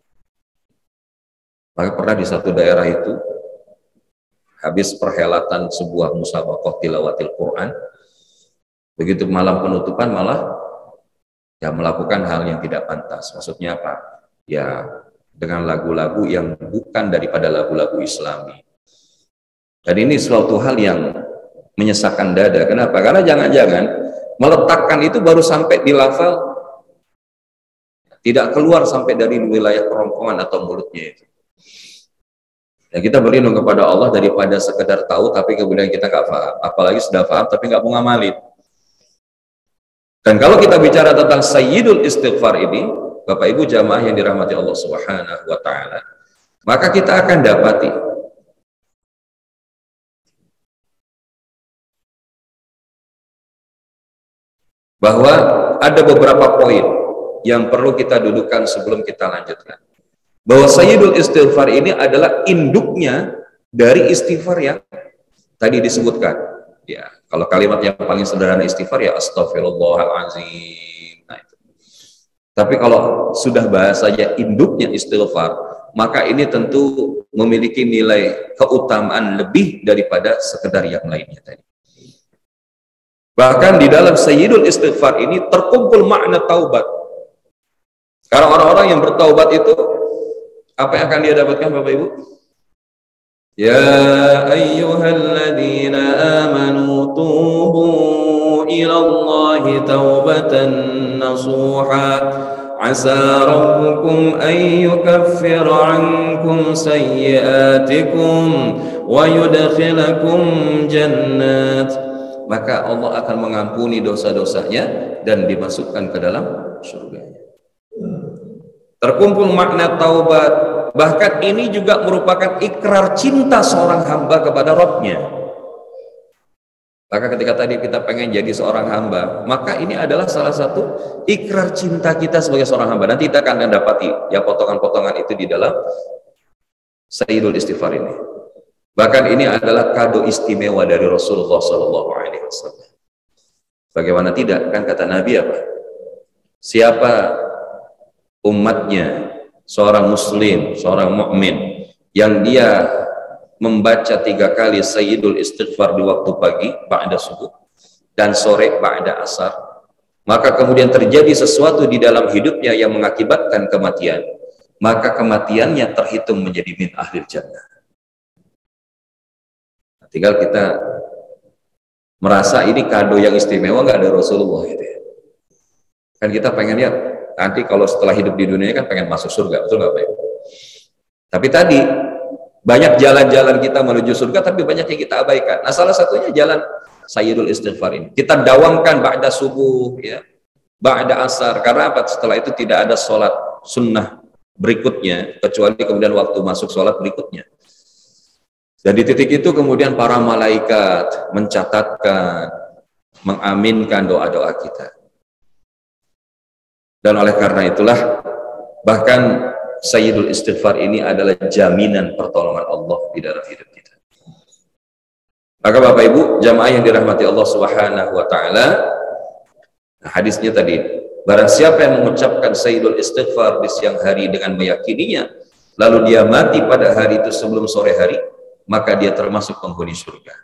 Maka pernah di satu daerah itu, habis perhelatan sebuah musabaqah tilawatil Quran, begitu malam penutupan malah ya melakukan hal yang tidak pantas. Maksudnya apa? Ya dengan lagu-lagu yang bukan daripada lagu-lagu Islami. Dan ini suatu hal yang menyesakkan dada. Kenapa? Karena jangan-jangan meletakkan itu baru sampai di lafal, tidak keluar sampai dari wilayah kerongkongan atau mulutnya itu. Ya, kita berlindung kepada Allah daripada sekedar tahu tapi kemudian kita nggak paham, apalagi sudah paham tapi nggak mau ngamalin. Dan kalau kita bicara tentang Sayyidul Istighfar ini, Bapak Ibu jamaah yang dirahmati Allah Subhanahu wa taala, maka kita akan dapati bahwa ada beberapa poin yang perlu kita dudukkan sebelum kita lanjutkan. Bahwa Sayyidul Istighfar ini adalah induknya dari istighfar yang tadi disebutkan. Ya, kalau kalimat yang paling sederhana istighfar ya astaghfirullahalazim. Nah, itu. Tapi kalau sudah bahasanya induknya istighfar, maka ini tentu memiliki nilai keutamaan lebih daripada sekedar yang lainnya tadi. Bahkan di dalam Sayyidul Istighfar ini terkumpul makna taubat. Karena orang-orang yang bertaubat itu apa yang akan dia dapatkan Bapak Ibu? Ya ayyuhalladzina amanu tubu ilallahi taubatan nasuha asa rabbukum an yukaffira ankum sayyiatikum wa yudkhilakum jannat. Maka Allah akan mengampuni dosa-dosanya dan dimasukkan ke dalam surga. Terkumpul makna taubat, bahkan ini juga merupakan ikrar cinta seorang hamba kepada Rabb-nya. Maka ketika tadi kita pengen jadi seorang hamba, maka ini adalah salah satu ikrar cinta kita sebagai seorang hamba. Nanti kita akan mendapati ya potongan-potongan itu di dalam Sayyidul Istighfar ini. Bahkan ini adalah kado istimewa dari Rasulullah SAW. Bagaimana tidak? Kan kata Nabi apa? Siapa umatnya, seorang muslim, seorang mukmin yang dia membaca 3 kali Sayyidul Istighfar di waktu pagi ba'da subuh dan sore ba'da asar, maka kemudian terjadi sesuatu di dalam hidupnya yang mengakibatkan kematian, maka kematiannya terhitung menjadi min ahlil jannah. Tinggal kita merasa ini kado yang istimewa nggak ada Rasulullah gitu ya. Kan kita pengen ya nanti kalau setelah hidup di dunia kan pengen masuk surga, betul nggak Pak? Tapi tadi banyak jalan-jalan kita menuju surga, tapi banyak yang kita abaikan. Nah, salah satunya jalan Sayyidul Istighfar ini. Kita dawamkan ba'da subuh, ya, ba'da asar. Karena apa? Setelah itu tidak ada sholat sunnah berikutnya, kecuali kemudian waktu masuk sholat berikutnya. Dan di titik itu kemudian para malaikat mencatatkan, mengaminkan doa-doa kita. Dan oleh karena itulah, bahkan Sayyidul Istighfar ini adalah jaminan pertolongan Allah di dalam hidup kita. Maka Bapak Ibu, jamaah yang dirahmati Allah Subhanahu wa taala, nah, hadisnya tadi, barang siapa yang mengucapkan Sayyidul Istighfar di siang hari dengan meyakininya, lalu dia mati pada hari itu sebelum sore hari, maka dia termasuk penghuni surga.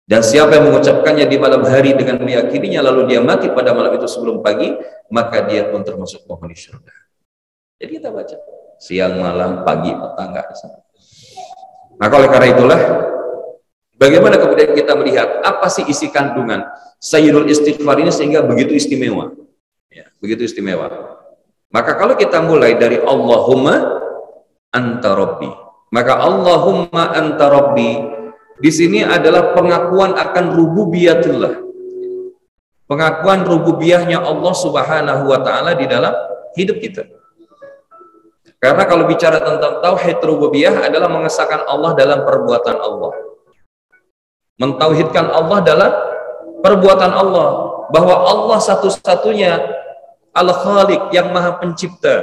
Dan siapa yang mengucapkannya di malam hari dengan meyakininya, lalu dia mati pada malam itu sebelum pagi, maka dia pun termasuk penghuni surga. Jadi kita baca siang, malam, pagi, petang, nggak bisa. Maka oleh karena itulah, bagaimana kemudian kita melihat apa sih isi kandungan Sayyidul Istighfar ini sehingga begitu istimewa, ya, begitu istimewa. Maka kalau kita mulai dari Allahumma anta rabbi, maka Allahumma anta rabbi di sini adalah pengakuan akan rububiyatullah, pengakuan rububiyahnya Allah Subhanahu wa taala di dalam hidup kita. Karena kalau bicara tentang tauhid rububiyah adalah mengesahkan Allah dalam perbuatan Allah. Mentauhidkan Allah dalam perbuatan Allah. Bahwa Allah satu-satunya Al-Khaliq yang maha pencipta.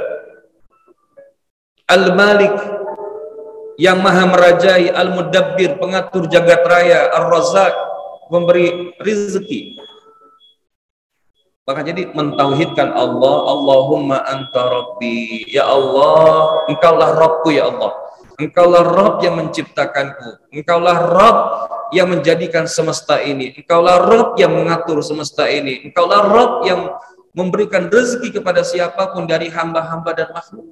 Al-Malik yang maha merajai. Al-Mudabbir pengatur jagat raya. Ar-Razzaq memberi rezeki. Maka jadi mentauhidkan Allah, Allahumma anta rabbi, ya Allah, engkaulah Rabbku ya Allah, engkaulah Rabb yang menciptakanku, engkaulah Rabb yang menjadikan semesta ini, engkaulah Rabb yang mengatur semesta ini, engkaulah Rabb yang memberikan rezeki kepada siapapun dari hamba-hamba dan makhluk.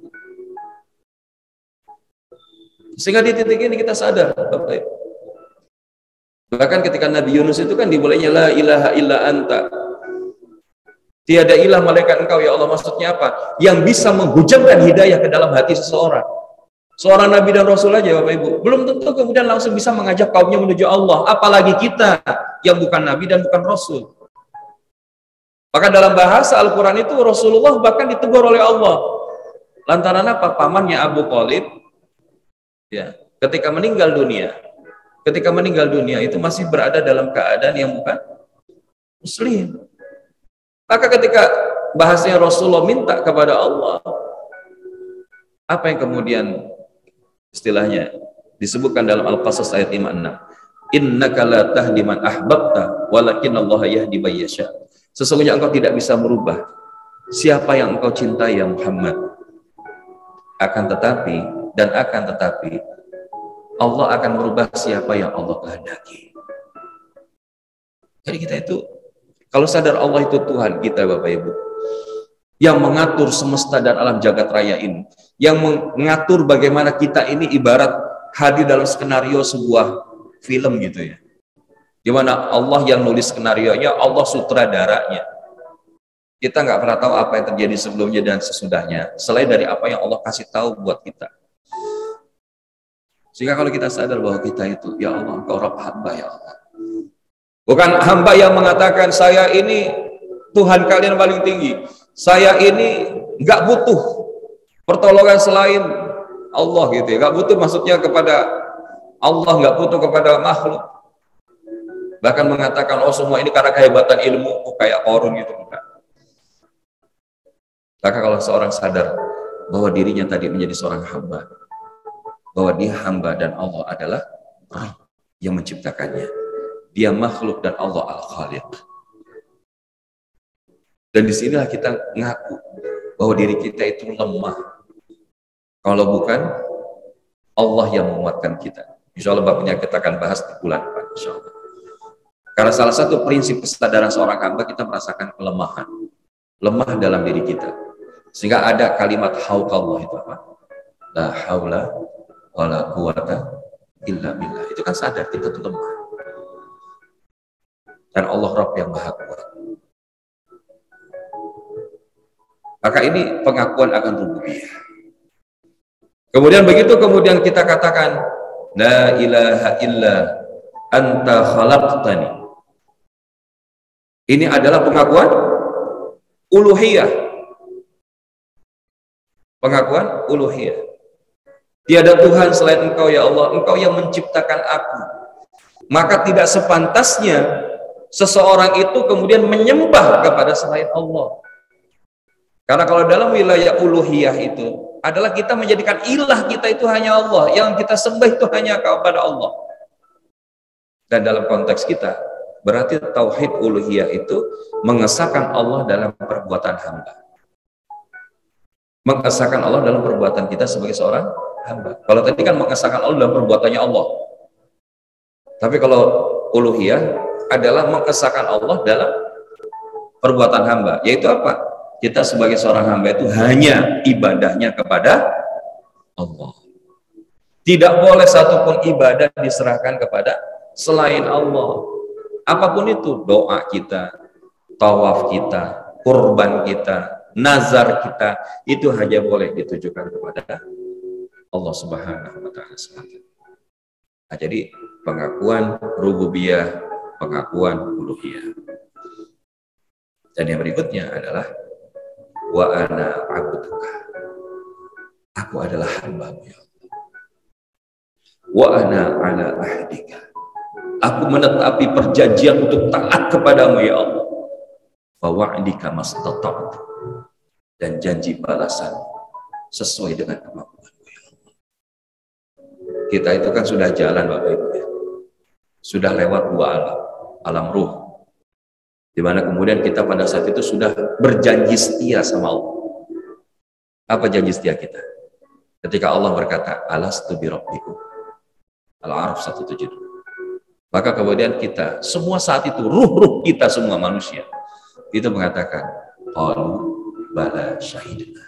Sehingga di titik ini kita sadar, Bapak Ibu. Bahkan ketika Nabi Yunus itu kan dimulainya la ilaha illa anta. Tiada ilah malaikat engkau ya Allah. Maksudnya apa? Yang bisa menghujamkan hidayah ke dalam hati seseorang. Seorang Nabi dan Rasul aja Bapak Ibu. Belum tentu kemudian langsung bisa mengajak kaumnya menuju Allah. Apalagi kita yang bukan Nabi dan bukan Rasul. Maka dalam bahasa Al-Quran itu Rasulullah bahkan ditegur oleh Allah. Lantaran apa? Pamannya Abu Thalib, ya, ketika meninggal dunia. Ketika meninggal dunia itu masih berada dalam keadaan yang bukan Muslim. Maka ketika bahasanya Rasulullah minta kepada Allah, apa yang kemudian istilahnya disebutkan dalam Al-Qasas ayat 56, innaka la tahdi man ahbabta walakinallaha yahdi man yasha. Sesungguhnya engkau tidak bisa merubah siapa yang engkau cintai ya Muhammad. Akan tetapi Allah akan merubah siapa yang Allah kehendaki. Jadi kita itu kalau sadar Allah itu Tuhan kita Bapak Ibu, yang mengatur semesta dan alam jagat raya ini, yang mengatur bagaimana kita ini ibarat hadir dalam skenario sebuah film gitu ya, dimana Allah yang nulis skenarionya, Allah sutradaranya. Kita nggak pernah tahu apa yang terjadi sebelumnya dan sesudahnya, selain dari apa yang Allah kasih tahu buat kita. Sehingga kalau kita sadar bahwa kita itu, ya Allah, Engkau Rabb hamba ya Allah. Bukan hamba yang mengatakan saya ini Tuhan kalian paling tinggi. Saya ini nggak butuh pertolongan selain Allah gitu ya. Nggak butuh maksudnya kepada Allah, nggak butuh kepada makhluk. Bahkan mengatakan, oh semua ini karena kehebatan ilmu, oh kayak Qarun gitu. Enggak. Maka kalau seorang sadar bahwa dirinya tadi menjadi seorang hamba, bahwa dia hamba dan Allah adalah Rabb yang menciptakannya. Dia makhluk dan Allah Al-Khaliq. Dan disinilah kita ngaku bahwa diri kita itu lemah. Kalau bukan Allah yang menguatkan kita. Insya Allah babnya kita akan bahas di bulan depan. Insya Allah. Karena salah satu prinsip kesadaran seorang hamba, kita merasakan kelemahan. Lemah dalam diri kita. Sehingga ada kalimat hauqallah itu apa? La haula wa la quwata illa billah. Itu kan sadar kita itu lemah. Dan Allah Rabb yang Maha Kuat. Maka ini pengakuan akan rububiyah. Kemudian kemudian kita katakan la ilaha illa anta khalaqtani. Ini adalah pengakuan uluhiyah. Pengakuan uluhiyah. Tiada Tuhan selain Engkau ya Allah, Engkau yang menciptakan aku. Maka tidak sepantasnya seseorang itu kemudian menyembah kepada selain Allah. Karena kalau dalam wilayah uluhiyah itu adalah kita menjadikan ilah kita itu hanya Allah, yang kita sembah itu hanya kepada Allah. Dan dalam konteks kita, berarti tauhid uluhiyah itu mengesahkan Allah dalam perbuatan hamba. Mengesahkan Allah dalam perbuatan kita sebagai seorang hamba. Kalau tadi kan mengesahkan Allah dalam perbuatannya Allah. Tapi kalau uluhiyah adalah mengesahkan Allah dalam perbuatan hamba. Yaitu apa? Kita sebagai seorang hamba itu hanya ibadahnya kepada Allah. Tidak boleh satupun ibadah diserahkan kepada selain Allah. Apapun itu, doa kita, tawaf kita, kurban kita, nazar kita, itu hanya boleh ditujukan kepada Allah Subhanahu wa Ta'ala semata. Nah, jadi pengakuan rububiyah, pengakuan uluhiyah. Dan yang berikutnya adalah wa ana abduka. Aku adalah hamba-Mu ya Allah. Wa ana ala ahdika. Aku menetapi perjanjian untuk taat kepadamu ya Allah. Wa wa'dika mastata'tu. Dan janji balasan sesuai dengan kemampuanmu ya Allah. Kita itu kan sudah jalan Bapak Ibu ya. Sudah lewat dua alam, alam ruh. Di mana kemudian kita pada saat itu sudah berjanji setia sama Allah. Apa janji setia kita? Ketika Allah berkata, alastu bi rabbikum. Al-A'raf 172. Maka kemudian kita, semua saat itu, ruh-ruh kita semua manusia, itu mengatakan, qalu bala syahidna.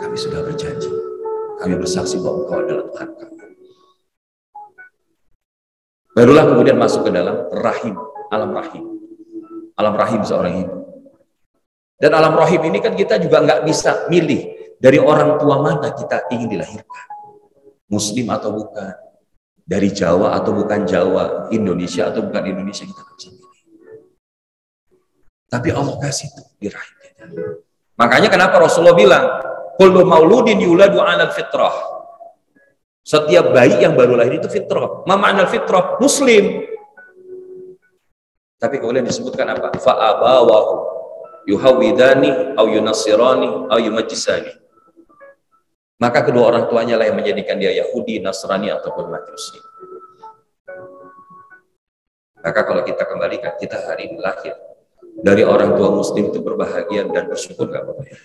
Kami sudah berjanji. Kami bersaksi bahwa Engkau adalah Tuhan kami. Barulah kemudian masuk ke dalam rahim, alam rahim. Alam rahim seorang ibu. Dan alam rahim ini kan kita juga nggak bisa milih dari orang tua mana kita ingin dilahirkan. Muslim atau bukan. Dari Jawa atau bukan Jawa. Indonesia atau bukan Indonesia, kita nggak bisa milih. Tapi Allah kasih itu di rahim kita. Makanya kenapa Rasulullah bilang, kullu mauludin yuladu 'alal fitrah. Setiap bayi yang baru lahir itu fitrah. Ma ma'nal fitrah? Muslim. Tapi kemudian disebutkan apa? Fa'abawahu yuhawidani au yunassirani au yumajjisani. Maka kedua orang tuanya lah yang menjadikan dia Yahudi, Nasrani ataupun Majusi. Maka kalau kita kembalikan, kita hari ini lahir dari orang tua Muslim itu berbahagia dan bersyukur gak Bapak?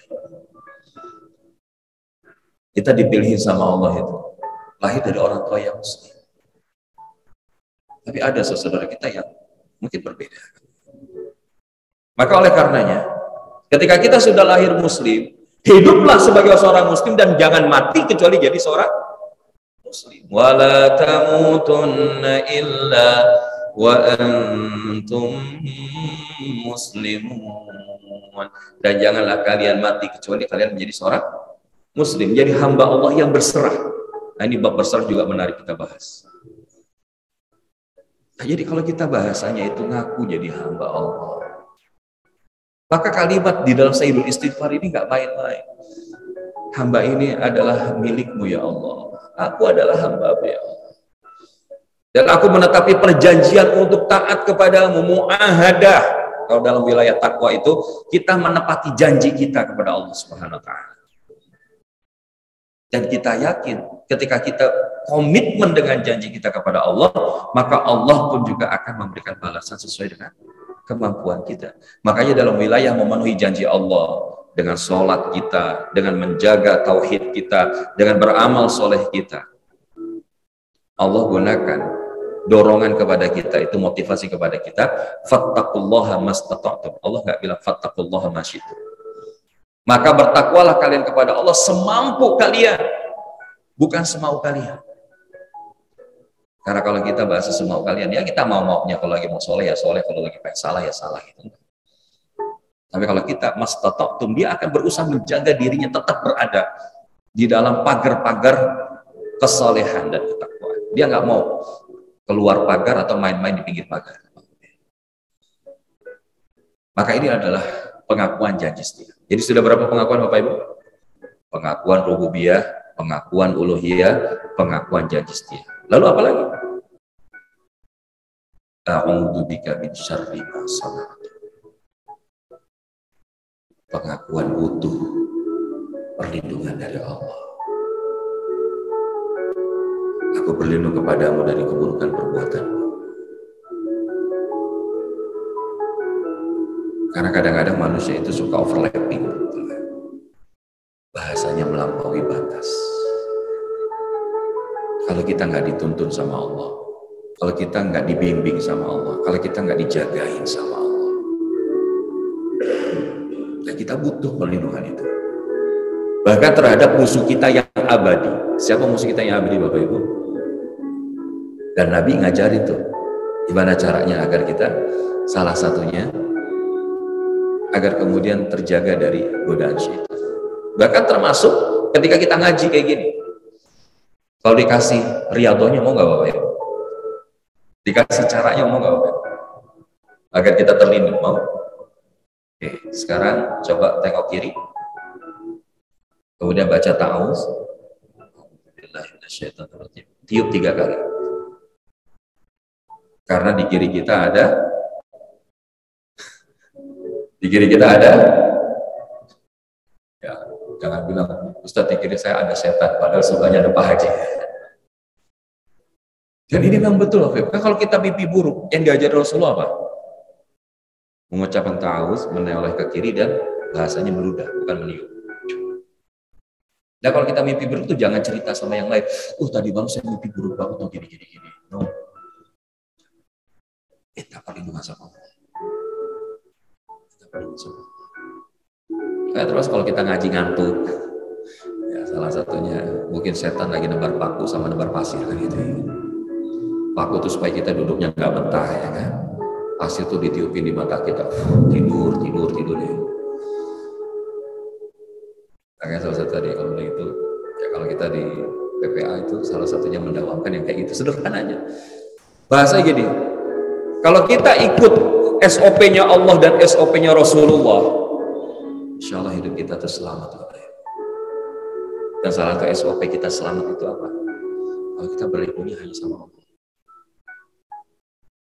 Kita dipilih sama Allah itu. Lahir dari orang tua yang Muslim. Tapi ada saudara kita yang mungkin berbeda. Maka oleh karenanya, ketika kita sudah lahir Muslim, hiduplah sebagai seorang Muslim dan jangan mati kecuali jadi seorang Muslim. Wala tamutunna illa wa antum muslimun. Dan janganlah kalian mati kecuali kalian menjadi seorang Muslim. Jadi hamba Allah yang berserah. Nah, ini bab besar juga menarik kita bahas. Nah, jadi kalau kita bahasanya itu ngaku jadi hamba Allah, maka kalimat di dalam Sayyidul Istighfar ini nggak main-main. Hamba ini adalah milikmu ya Allah. Aku adalah hamba ya Allah. Dan aku menetapi perjanjian untuk taat kepadamu, muahadah. Kalau dalam wilayah takwa itu, kita menepati janji kita kepada Allah Subhanahu wa taala. Dan kita yakin ketika kita komitmen dengan janji kita kepada Allah, maka Allah pun juga akan memberikan balasan sesuai dengan kemampuan kita. Makanya dalam wilayah memenuhi janji Allah, dengan sholat kita, dengan menjaga tauhid kita, dengan beramal soleh kita, Allah gunakan dorongan kepada kita, itu motivasi kepada kita, fattaqullaha mastata'tum. Allah nggak bilang fattaqullaha masyitum. Maka bertakwalah kalian kepada Allah semampu kalian, bukan semau kalian. Karena kalau kita bahasa semau kalian, ya kita mau-maunya, kalau lagi mau soleh ya soleh, kalau lagi pengen salah ya salah gitu. Tapi kalau kita mastata'tum, dia akan berusaha menjaga dirinya tetap berada di dalam pagar-pagar kesalehan dan ketakwaan. Dia nggak mau keluar pagar atau main-main di pinggir pagar. Maka ini adalah pengakuan janji setia. Jadi sudah berapa pengakuan Bapak Ibu? Pengakuan rububiyah, pengakuan uluhiyah, pengakuan janji setia. Lalu apa lagi? A'udzubika min syarri ma sana'tu. Pengakuan butuh perlindungan dari Allah. Aku berlindung kepadamu dari keburukan perbuatanmu. Karena kadang-kadang manusia itu suka overlapping, bahasanya melampaui batas. Kalau kita nggak dituntun sama Allah, kalau kita nggak dibimbing sama Allah, kalau kita nggak dijagain sama Allah, dan kita butuh perlindungan itu. Bahkan terhadap musuh kita yang abadi. Siapa musuh kita yang abadi, Bapak Ibu? Dan Nabi ngajarin tuh gimana caranya agar kita, salah satunya agar kemudian terjaga dari godaan syaitan. Bahkan termasuk ketika kita ngaji kayak gini, kalau dikasih riadohnya mau nggak Bapak Ibu? Dikasih caranya mau nggak Bapak Ibu? Agar kita terlindung, mau? Oke, sekarang coba tengok kiri, kemudian baca ta'awuz, tiup 3 kali. Karena di kiri kita ada ya, jangan bilang Ustadz di kiri saya ada setan, padahal sebelahnya ada Pak Haji. Dan ini memang betul, kan kalau kita mimpi buruk, yang diajar Rasulullah apa? Mengucapkan ta'awuz, menoleh ke kiri, dan bahasanya meludah, bukan meniup. Dan kalau kita mimpi buruk itu jangan cerita sama yang lain. Tadi malam saya mimpi buruk banget, gini. No. Minta perlindungan sama Allah. Terus kalau kita ngaji ngantuk, ya salah satunya mungkin setan lagi nebar paku sama nebar pasir kan gitu. Paku itu supaya kita duduknya nggak betah ya kan. Pasir itu ditiupin di mata kita, tidur ya. Makanya salah satu tadi kalau itu, ya kalau kita di PPA itu salah satunya mendawamkan yang kayak gitu, sederhananya. Bahasa gini, kalau kita ikut SOP-nya Allah dan SOP-nya Rasulullah, insya Allah hidup kita terselamat. Dan salah satu SOP kita selamat itu apa? Kalau kita berlindungi hanya sama Allah.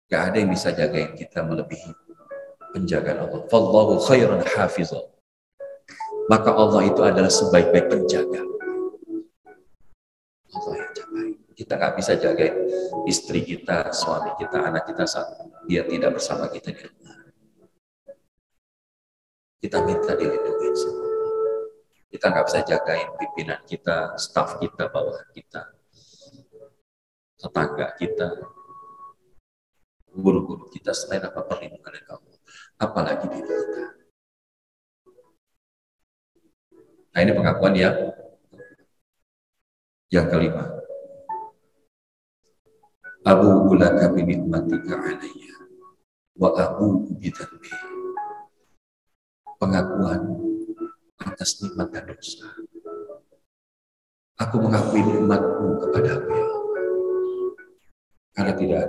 Gak ada yang bisa jagain kita melebihi penjagaan Allah. Fallahu khairan hafizah. Maka Allah itu adalah sebaik-baik penjaga. Allah yang jagain. Kita gak bisa jagain istri kita, suami kita, anak kita saat dia tidak bersama kita di rumah. Kita minta dilindungi sama Allah. Kita nggak bisa jagain pimpinan kita, staf kita, bawahan kita, tetangga kita, guru-guru kita, selain apa perlindungan dari Allah, apalagi diri kita. Nah ini pengakuan yang kelima. Abu ulaka bi nikmatika alayya wa abu bidzambi. Pengakuan atas nikmat dan dosa. Aku mengakui nikmatmu kepadamu ya Allah. Karena tidak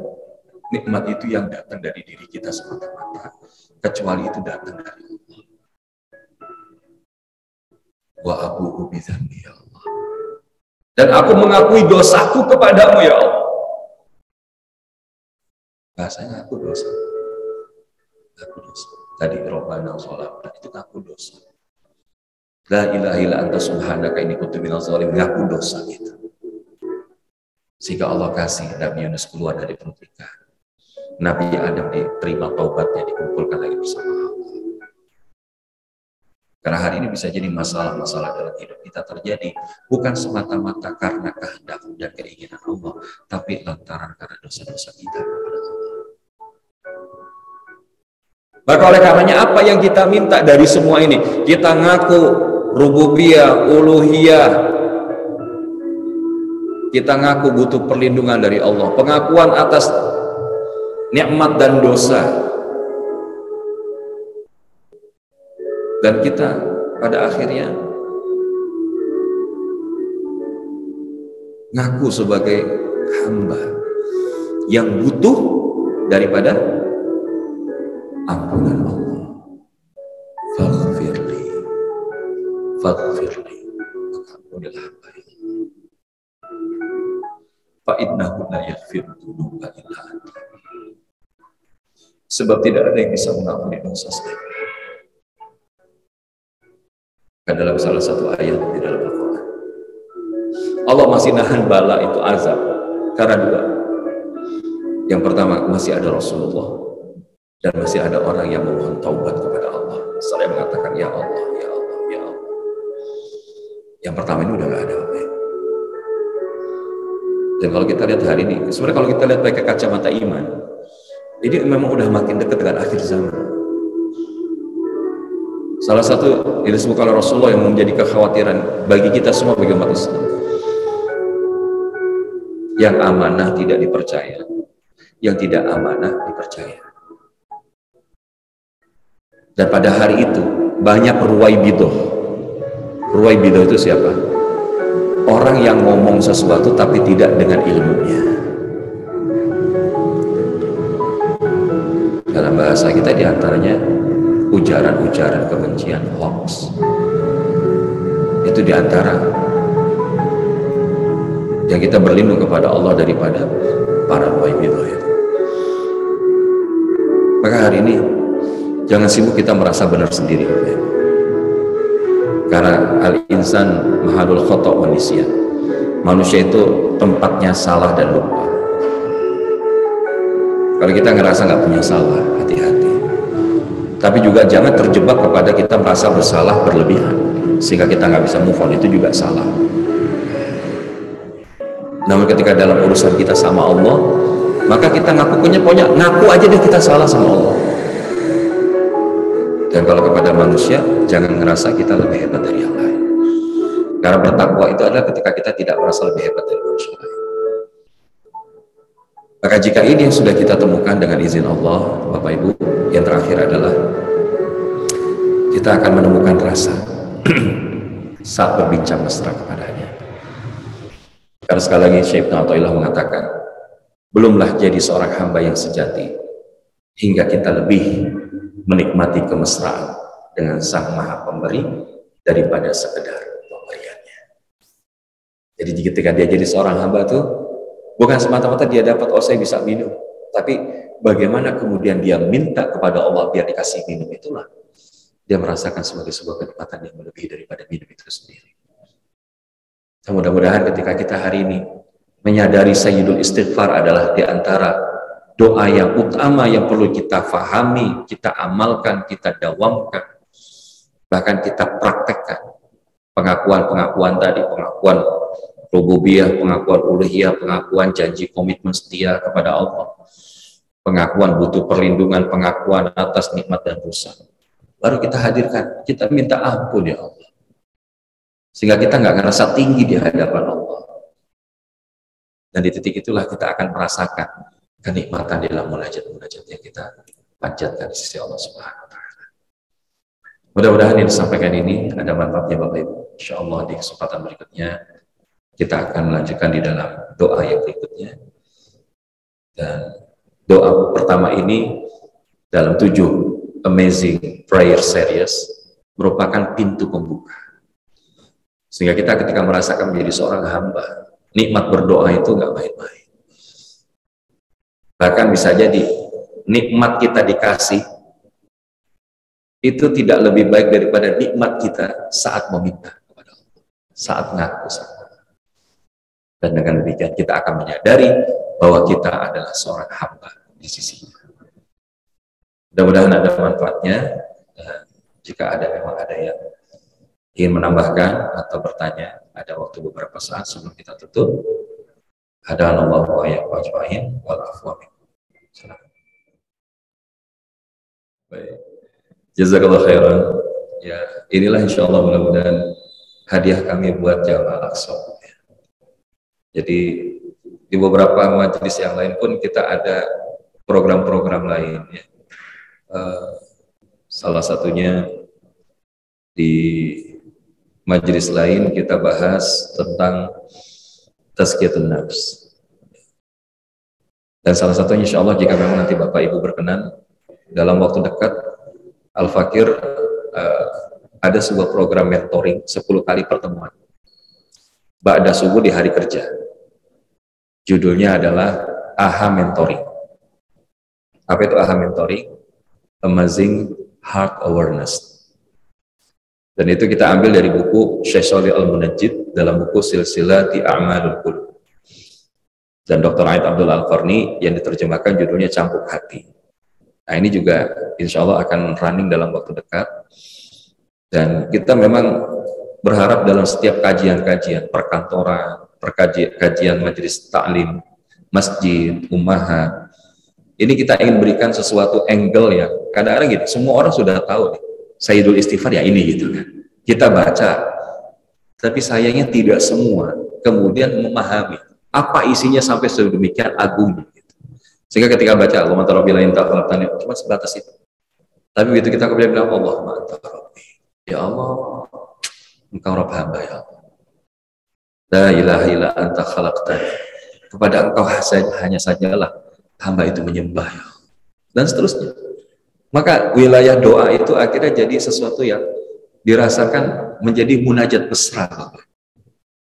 nikmat itu yang datang dari diri kita semata-mata, kecuali itu datang dari Allah. Wa abu bidzambi ya Allah. Dan aku mengakui dosaku kepadamu ya Allah. Bahasanya ngaku dosa. Ngaku dosa. Tadi Rabbana sholat, itu ngaku dosa. La ilaha illa anta subhanaka inni kuntu minaz zalimin, ngaku dosa gitu. Sehingga Allah kasih Nabi Yunus keluar dari perut ikan. Nabi Adam diterima taubatnya, dikumpulkan lagi bersama Allah. Karena hari ini bisa jadi masalah-masalah dalam hidup kita terjadi bukan semata-mata karena kehendak dan keinginan Allah, tapi lantaran karena dosa-dosa kita kepada Allah. Maka oleh karenanya apa yang kita minta dari semua ini? Kita ngaku rububiyah, uluhiyah. Kita ngaku butuh perlindungan dari Allah. Pengakuan atas nikmat dan dosa. Dan kita pada akhirnya ngaku sebagai hamba yang butuh daripada ampunan Allah. Faghfirli, faghfirli, maka ampunilah hamba ini. Fa innahu la yaghfiru dzunuba illa anta. Sebab tidak ada yang bisa mengampuni dosa selain dalam salah satu ayat di dalam Al-Quran. Allah masih nahan bala itu azab karena dua. Yang pertama, masih ada Rasulullah dan masih ada orang yang memohon taubat kepada Allah. Saya mengatakan ya Allah, ya Allah, ya Allah. Yang pertama ini udah nggak ada apa ya. Dan kalau kita lihat hari ini, sebenarnya kalau kita lihat pakai kacamata iman, ini memang udah makin dekat dengan akhir zaman. Salah satu yang disebutkan oleh Rasulullah yang menjadi kekhawatiran bagi kita semua bagi umat Islam. Yang amanah tidak dipercaya, yang tidak amanah dipercaya. Dan pada hari itu banyak ruwaibidah. Ruwaibidah itu siapa? Orang yang ngomong sesuatu tapi tidak dengan ilmunya. Dalam bahasa kita diantaranya ujaran-ujaran kebencian, hoax. Itu diantara yang kita berlindung kepada Allah daripada para ruwaibidah itu. Maka hari ini jangan sibuk kita merasa benar sendiri, karena al-insan mahalul khata' wa nisyan. Manusia itu tempatnya salah dan lupa. Kalau kita ngerasa nggak punya salah, hati-hati. Tapi juga jangan terjebak kepada kita merasa bersalah berlebihan sehingga kita nggak bisa move on, itu juga salah. Namun ketika dalam urusan kita sama Allah, maka kita ngaku aja deh kita salah sama Allah. Dan kalau kepada manusia, jangan ngerasa kita lebih hebat dari yang lain. Karena bertakwa itu adalah ketika kita tidak merasa lebih hebat dari manusia lain. Maka jika ini yang sudah kita temukan dengan izin Allah, Bapak Ibu, yang terakhir adalah kita akan menemukan rasa saat berbincang mesra kepadanya. Karena sekali lagi Syekh Ibnu Athaillah mengatakan, belumlah jadi seorang hamba yang sejati hingga kita lebih menikmati kemesraan dengan Sang Maha Pemberi daripada sekedar pemberiannya. Jadi ketika dia jadi seorang hamba tuh bukan semata-mata dia dapat, oh saya bisa minum, tapi bagaimana kemudian dia minta kepada Allah biar dikasih minum, itulah dia merasakan sebagai sebuah kenikmatan yang melebihi daripada minum itu sendiri. Dan mudah-mudahan ketika kita hari ini menyadari Sayyidul Istighfar adalah di antara doa yang utama yang perlu kita fahami, kita amalkan, kita dawamkan, bahkan kita praktekkan. Pengakuan-pengakuan tadi, pengakuan rububiyah, pengakuan uluhiyah, pengakuan janji komitmen setia kepada Allah, pengakuan butuh perlindungan, pengakuan atas nikmat dan dosa. Baru kita hadirkan, kita minta ampun ya Allah. Sehingga kita nggak ngerasa tinggi di hadapan Allah. Dan di titik itulah kita akan merasakan kenikmatan dalam munajat-munajat yang kita panjatkan di sisi Allah Subhanahu wa Ta'ala. Mudah-mudahan yang disampaikan ini ada manfaatnya Bapak Ibu. Insya Allah di kesempatan berikutnya kita akan melanjutkan di dalam doa yang berikutnya. Dan doa pertama ini dalam 7 Amazing Prayer Series merupakan pintu pembuka. Sehingga kita ketika merasakan menjadi seorang hamba, nikmat berdoa itu nggak main-main. Bahkan bisa jadi nikmat kita dikasih itu tidak lebih baik daripada nikmat kita saat meminta kepada Allah, saat ngaku sama. Dan dengan demikian kita akan menyadari bahwa kita adalah seorang hamba di sisinya. Mudah-mudahan ada manfaatnya. Jika memang ada yang ingin menambahkan atau bertanya, ada waktu beberapa saat sebelum kita tutup. Hadanallahu wa iyyakum ajma'in wal afwa minkum. Baik. Jazakallahu khairan. Ya, inilah insyaallah mudah-mudahan hadiah kami buat Jamaah Al-Aqsa. Jadi di beberapa majelis yang lain pun kita ada program-program lain ya. Salah satunya di majelis lain kita bahas tentang tazkiyatun nafs. Dan salah satunya insya Allah jika memang nanti Bapak Ibu berkenan dalam waktu dekat Al-Fakir ada sebuah program mentoring 10 kali pertemuan ba'da subuh di hari kerja. Judulnya adalah AHA Mentoring. Apa itu AHA Mentoring? Amazing Heart Awareness. Dan itu kita ambil dari buku Syekh Shalih Al-Munajjid dalam buku Silsilati A'malul Qulub. Dan Dr. Aid Abdul Al-Qarni yang diterjemahkan judulnya Cambuk Hati. Nah ini juga insya Allah akan running dalam waktu dekat. Dan kita memang berharap dalam setiap kajian-kajian perkantoran, kajian majelis taklim, masjid, ummahat, ini kita ingin berikan sesuatu angle yang kadang-kadang gitu, semua orang sudah tahu nih, Sayyidul Istighfar ya ini gitu kan. Kita baca, tapi sayangnya tidak semua kemudian memahami apa isinya sampai sedemikian agungnya. Gitu. Sehingga ketika baca Allahumma anta rabbi la ilaha illa anta, cuma sebatas itu. Tapi begitu kita kemudian bilang Allahumma anta rabbi, ya Allah, engkau Rabb hamba ya Allah. La ilaha illa anta khalaqtani, kepada engkau hanya sajalah hamba itu menyembah ya Allah. Dan seterusnya. Maka wilayah doa itu akhirnya jadi sesuatu yang dirasakan menjadi munajat mesra.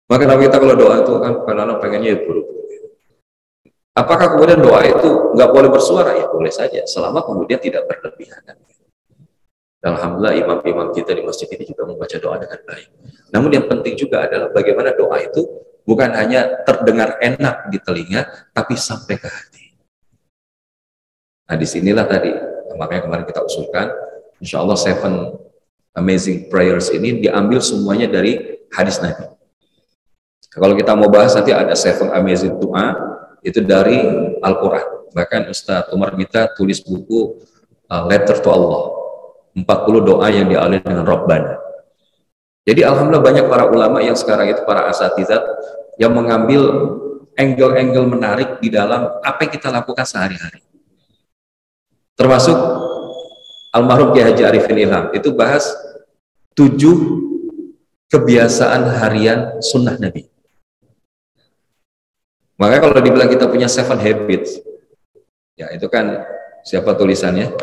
Maka kita kalau doa itu kan kadang-kadang pengennya ya buru-buru. Apakah kemudian doa itu nggak boleh bersuara? Ya boleh saja, selama kemudian tidak berlebihan. Dan alhamdulillah imam-imam kita di masjid ini juga membaca doa dengan baik. Namun yang penting juga adalah bagaimana doa itu bukan hanya terdengar enak di telinga, tapi sampai ke hati. Nah disinilah tadi, makanya kemarin kita usulkan, insya Allah 7 amazing prayers ini diambil semuanya dari hadis Nabi. Kalau kita mau bahas nanti ada 7 amazing doa, itu dari Al-Quran. Bahkan Ustaz Umar Mita tulis buku Letter to Allah, 40 doa yang dialih dengan Rabbana. Jadi alhamdulillah banyak para ulama yang sekarang itu para asatizat yang mengambil angle-angle menarik di dalam apa yang kita lakukan sehari-hari. Termasuk almarhum Kiai Haji Arifin Ilham itu bahas 7 kebiasaan harian sunnah Nabi. Makanya kalau dibilang kita punya 7 habits, ya itu kan siapa tulisannya?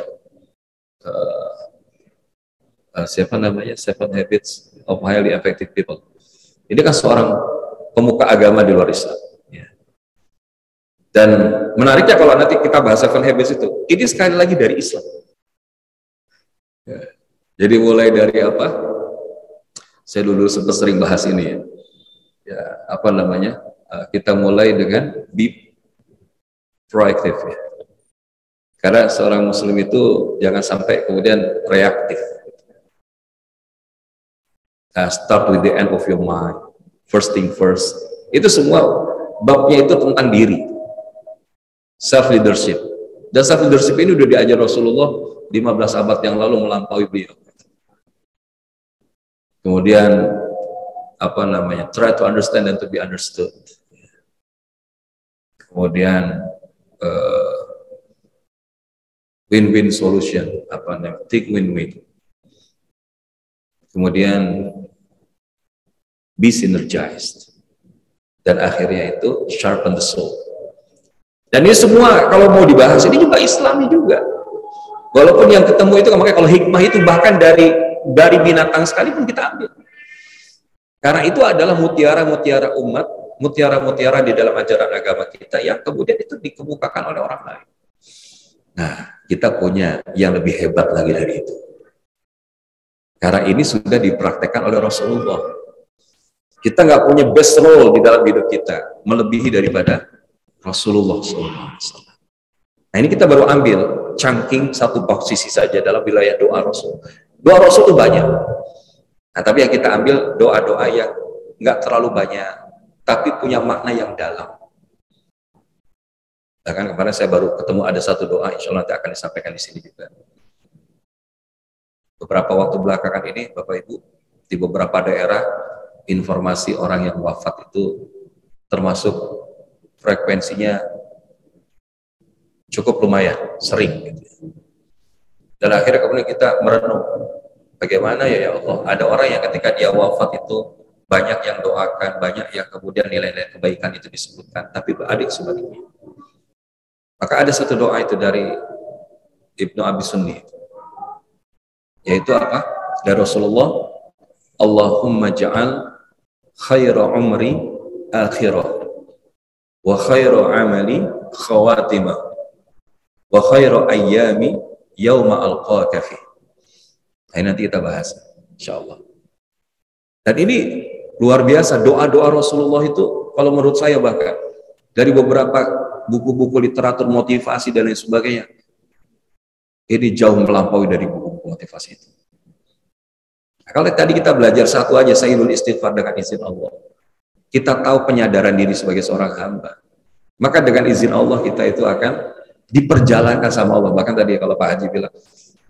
Siapa namanya? 7 Habits of Highly Effective People. Ini kan seorang pemuka agama di luar Islam. Ya. Dan menariknya kalau nanti kita bahas 7 Habits itu, ini sekali lagi dari Islam. Ya. Jadi mulai dari apa? Saya dulu sempat sering bahas ini ya. Ya apa namanya? Kita mulai dengan be proactive ya. Karena seorang muslim itu jangan sampai kemudian reaktif. Start with the end of your mind. First thing first. Itu semua babnya itu tentang diri. Self leadership. Dan self leadership ini udah diajar Rasulullah 15 abad yang lalu melampaui beliau. Kemudian apa namanya? Try to understand and to be understood. Kemudian win-win solution, apa namanya? Think win-win. Kemudian be synergized. Dan akhirnya itu sharpen the soul. Dan ini semua kalau mau dibahas ini juga Islami juga. Walaupun yang ketemu itu makanya kalau hikmah itu bahkan dari binatang sekalipun kita ambil. Karena itu adalah mutiara-mutiara umat mutiara-mutiara di dalam ajaran agama kita yang kemudian itu dikemukakan oleh orang lain. Nah, kita punya yang lebih hebat lagi dari itu. Karena ini sudah dipraktekkan oleh Rasulullah. Kita nggak punya best role di dalam hidup kita melebihi daripada Rasulullah SAW. Nah, ini kita baru ambil chunking satu posisi saja dalam wilayah doa Rasul. Doa Rasul itu banyak. Nah, tapi yang kita ambil doa-doa yang nggak terlalu banyak, tapi punya makna yang dalam. Bahkan kemarin saya baru ketemu ada satu doa, insya Allah nanti akan disampaikan di sini juga. Beberapa waktu belakangan ini, Bapak Ibu, di beberapa daerah, informasi orang yang wafat itu termasuk frekuensinya cukup lumayan, sering. Gitu. Dan akhirnya kemudian kita merenung, bagaimana ya Allah, ada orang yang ketika dia wafat itu banyak yang doakan, banyak yang kemudian nilai-nilai kebaikan itu disebutkan, tapi adik sebaliknya. Maka ada satu doa itu dari Ibnu Abi Sunni, yaitu apa? Dari Rasulullah, Allahumma ja'al khaira umri akhirah wa khaira amali khawatimah wa khaira ayyami yawma alqaka fi. Nah, nanti kita bahas insyaallah. Dan ini luar biasa, doa-doa Rasulullah itu kalau menurut saya bahkan dari beberapa buku-buku literatur motivasi dan lain sebagainya, ini jauh melampaui dari buku-buku motivasi itu. Nah, kalau tadi kita belajar satu aja, sayyidul istighfar dengan izin Allah, kita tahu penyadaran diri sebagai seorang hamba, maka dengan izin Allah kita itu akan diperjalankan sama Allah. Bahkan tadi kalau Pak Haji bilang,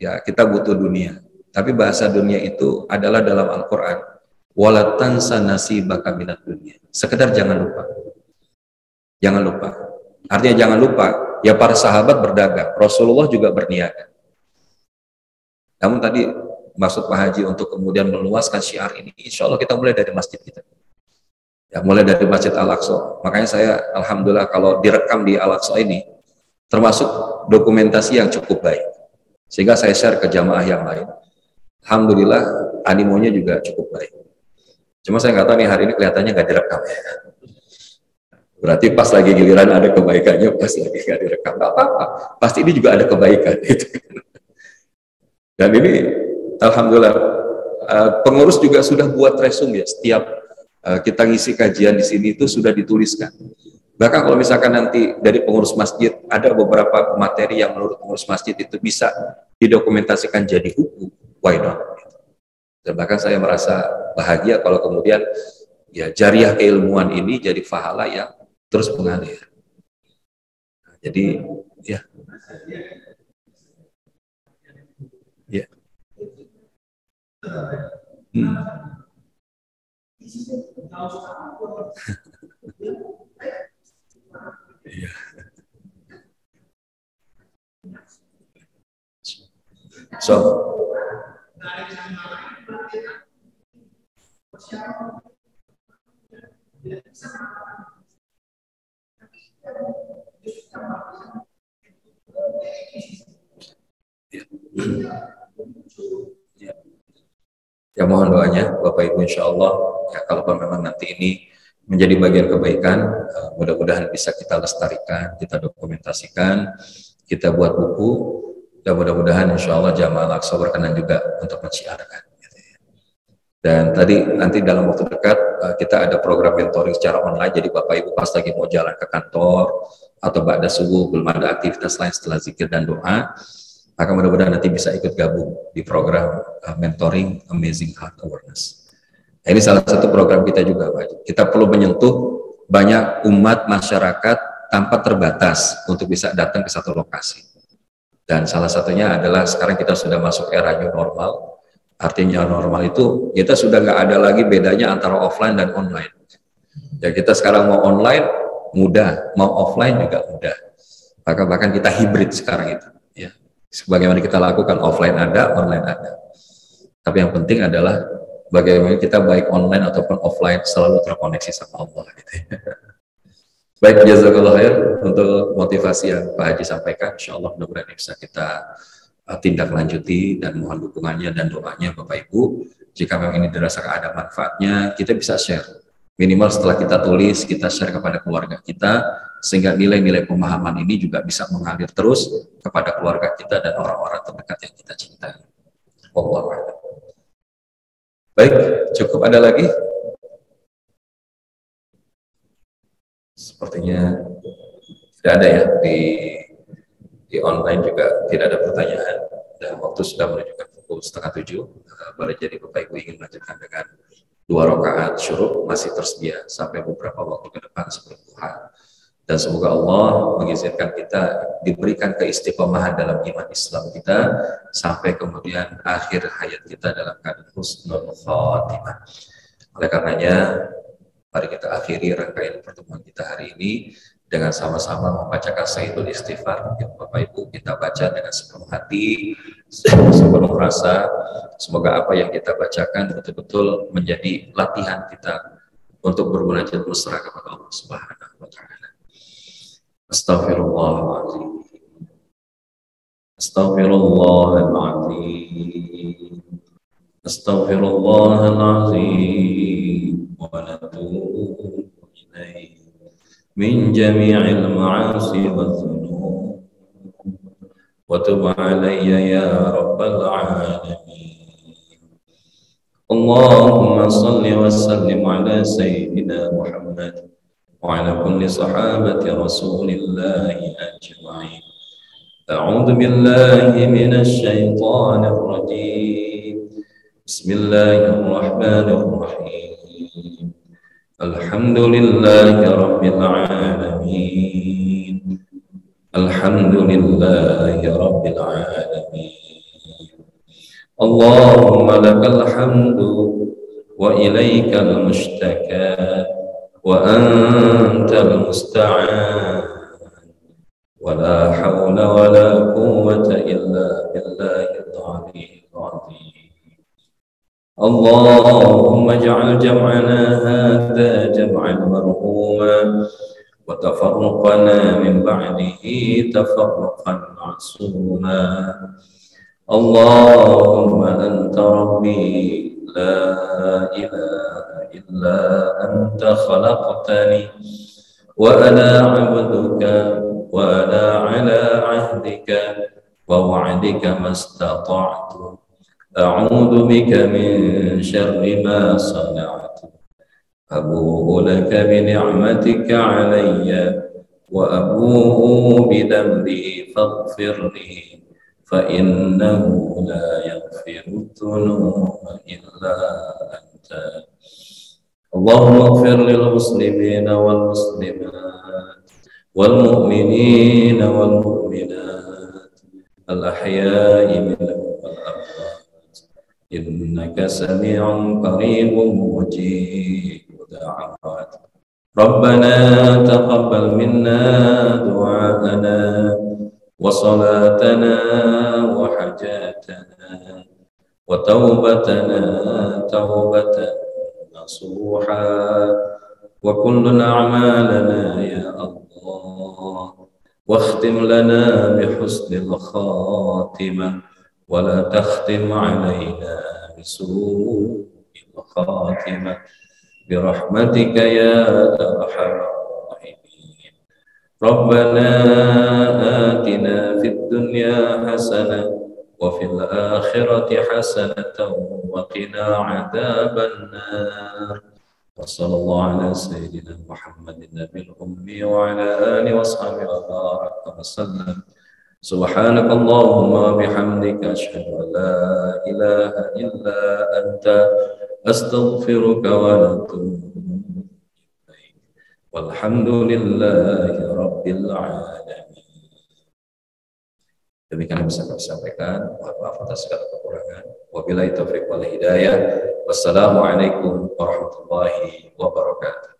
ya kita butuh dunia, tapi bahasa dunia itu adalah dalam Al-Quran, wala tansa nasibaka minad dunya. Sekedar jangan lupa. Jangan lupa. Artinya jangan lupa, ya para sahabat berdagang, Rasulullah juga berniaga. Namun tadi maksud Pak Haji untuk kemudian meluaskan syiar ini, insya Allah kita mulai dari masjid kita. Ya, mulai dari Masjid Al-Aqsa. Makanya saya alhamdulillah kalau direkam di Al-Aqsa ini termasuk dokumentasi yang cukup baik. Sehingga saya share ke jamaah yang lain. Alhamdulillah animonya juga cukup baik. Cuma saya nggak tahu nih hari ini kelihatannya nggak direkam ya. Berarti pas lagi giliran ada kebaikannya, pas lagi nggak direkam, nggak apa-apa. Pasti ini juga ada kebaikan. Gitu. Dan ini, alhamdulillah, pengurus juga sudah buat resume ya. Setiap kita ngisi kajian di sini itu sudah dituliskan. Bahkan kalau misalkan nanti dari pengurus masjid ada beberapa materi yang menurut pengurus masjid itu bisa didokumentasikan jadi buku, why not? Dan bahkan saya merasa bahagia kalau kemudian ya jariah keilmuan ini jadi pahala yang terus mengalir. Nah, jadi ya, ya, ya. So, ya mohon doanya Bapak Ibu insya Allah ya kalau memang nanti ini menjadi bagian kebaikan, mudah-mudahan bisa kita lestarikan, kita dokumentasikan, kita buat buku, dan mudah-mudahan insya Allah Jamaah Al-Aqsa berkenan juga untuk menciarkan. Dan tadi nanti dalam waktu dekat kita ada program mentoring secara online, jadi Bapak Ibu pas lagi mau jalan ke kantor atau ba'da subuh belum ada aktivitas lain setelah zikir dan doa, maka mudah-mudahan nanti bisa ikut gabung di program mentoring Amazing Heart Awareness. Nah, ini salah satu program kita juga, Pak. Kita perlu menyentuh banyak umat masyarakat tanpa terbatas untuk bisa datang ke satu lokasi. Dan salah satunya adalah sekarang kita sudah masuk era new normal. Artinya normal itu kita sudah nggak ada lagi bedanya antara offline dan online. Ya kita sekarang mau online mudah, mau offline juga mudah. Bahkan kita hibrid sekarang itu. Ya, sebagaimana kita lakukan offline ada, online ada. Tapi yang penting adalah bagaimana kita baik online ataupun offline selalu terkoneksi sama Allah. Gitu. Baik, jazakallah khair untuk motivasi yang Pak Haji sampaikan. Insya Allah mudah-mudahan bisa kita tindak lanjuti dan mohon dukungannya dan doanya Bapak Ibu. Jika memang ini dirasakan ada manfaatnya, kita bisa share Minimal setelah kita tulis, kita share kepada keluarga kita, sehingga nilai-nilai pemahaman ini juga bisa mengalir terus kepada keluarga kita dan orang-orang terdekat yang kita cintai. Wallahu a'lam. Baik, cukup, ada lagi? Sepertinya tidak ada ya, di online juga tidak ada pertanyaan, dan waktu sudah menunjukkan pukul 6:30. Boleh jadi Bapak Ibu ingin melanjutkan dengan 2 rakaat syuruk, masih tersedia sampai beberapa waktu ke depan sebelum duha. Dan semoga Allah mengizinkan kita diberikan keistiqomahan dalam iman Islam kita sampai kemudian akhir hayat kita dalam keadaan husnul khatimah. Oleh karenanya, mari kita akhiri rangkaian pertemuan kita hari ini dengan sama-sama membacakan Sayyidul Istighfar. Mungkin Bapak Ibu kita baca dengan sepenuh hati, sepenuh rasa. Semoga apa yang kita bacakan betul-betul menjadi latihan kita untuk bermunajat mesra kepada Allah Subhanahu wa Ta'ala. Astaghfirullahaladzim. Astaghfirullahaladzim. Astaghfirullahaladzim. Wa natubu ilaih min jami'il ma'asi wa dhunub. Wa tub alayya ya rabbal alamin. Allahumma salli wa sallim ala sayyidina Muhammad wa ala kulli sahabati rasulillahi ajma'in. A'udhu billahi minasy syaithanir rajim. Bismillahirrahmanirrahim. Alhamdulillahi rabbil alamin. Alhamdulillahi rabbil alamin. Allahumma lakal hamdu wa ilaikal mushtaka wa antal musta'an wa la hawla wa la quwwata illa billahil aliyyil azim. Allahumma ij'al jam'ana hadha jam'an marhuma wa tafarruqana min ba'dihi tafarruqan ma'suma. Allahumma anta rabbi la ilaha illa anta khalaqtani wa ana 'abduka wa ana 'ala 'ahdika wa wa'dika mastata'tu. A'udzu bika min syarri ma sana'tu. Abu'u laka bi ni'matika 'alayya wa abu'u bi dhanbi faghfirli فإنه لا يغفر الذنوب إلا أنت. اللهم اغفر للمسلمين والمسلمات والمؤمنين والمؤمنات الأحياء منهم والأموات إنك سميع قريب مجيب دعوات. ربنا تقبل منا دعاءنا وصلاتنا وحاجاتنا وتوبتنا توبة نصوحا وكل أعمالنا يا الله، واختم لنا بحسن الخاتمة ولا تختم علينا بسوء الخاتمة برحمتك يا أرحم الراحمين. ربنا آتنا في الدنيا حسنة وفي الآخرة حسنة وقنا عذاب النار. وصلى الله على سيدنا محمد النبي الأمي وعلى آله وصحبه وبارك وسلم. سبحانك اللهم وبحمدك أشهد أن لا إله إلا أنت أستغفرك وأتوب إليك. والحمد لله رب العالمين. Demikian yang bisa kami sampaikan. Mohon maaf atas segala kekurangan. Wabillahi taufiq wal hidayah. Wassalamualaikum warahmatullahi wabarakatuh.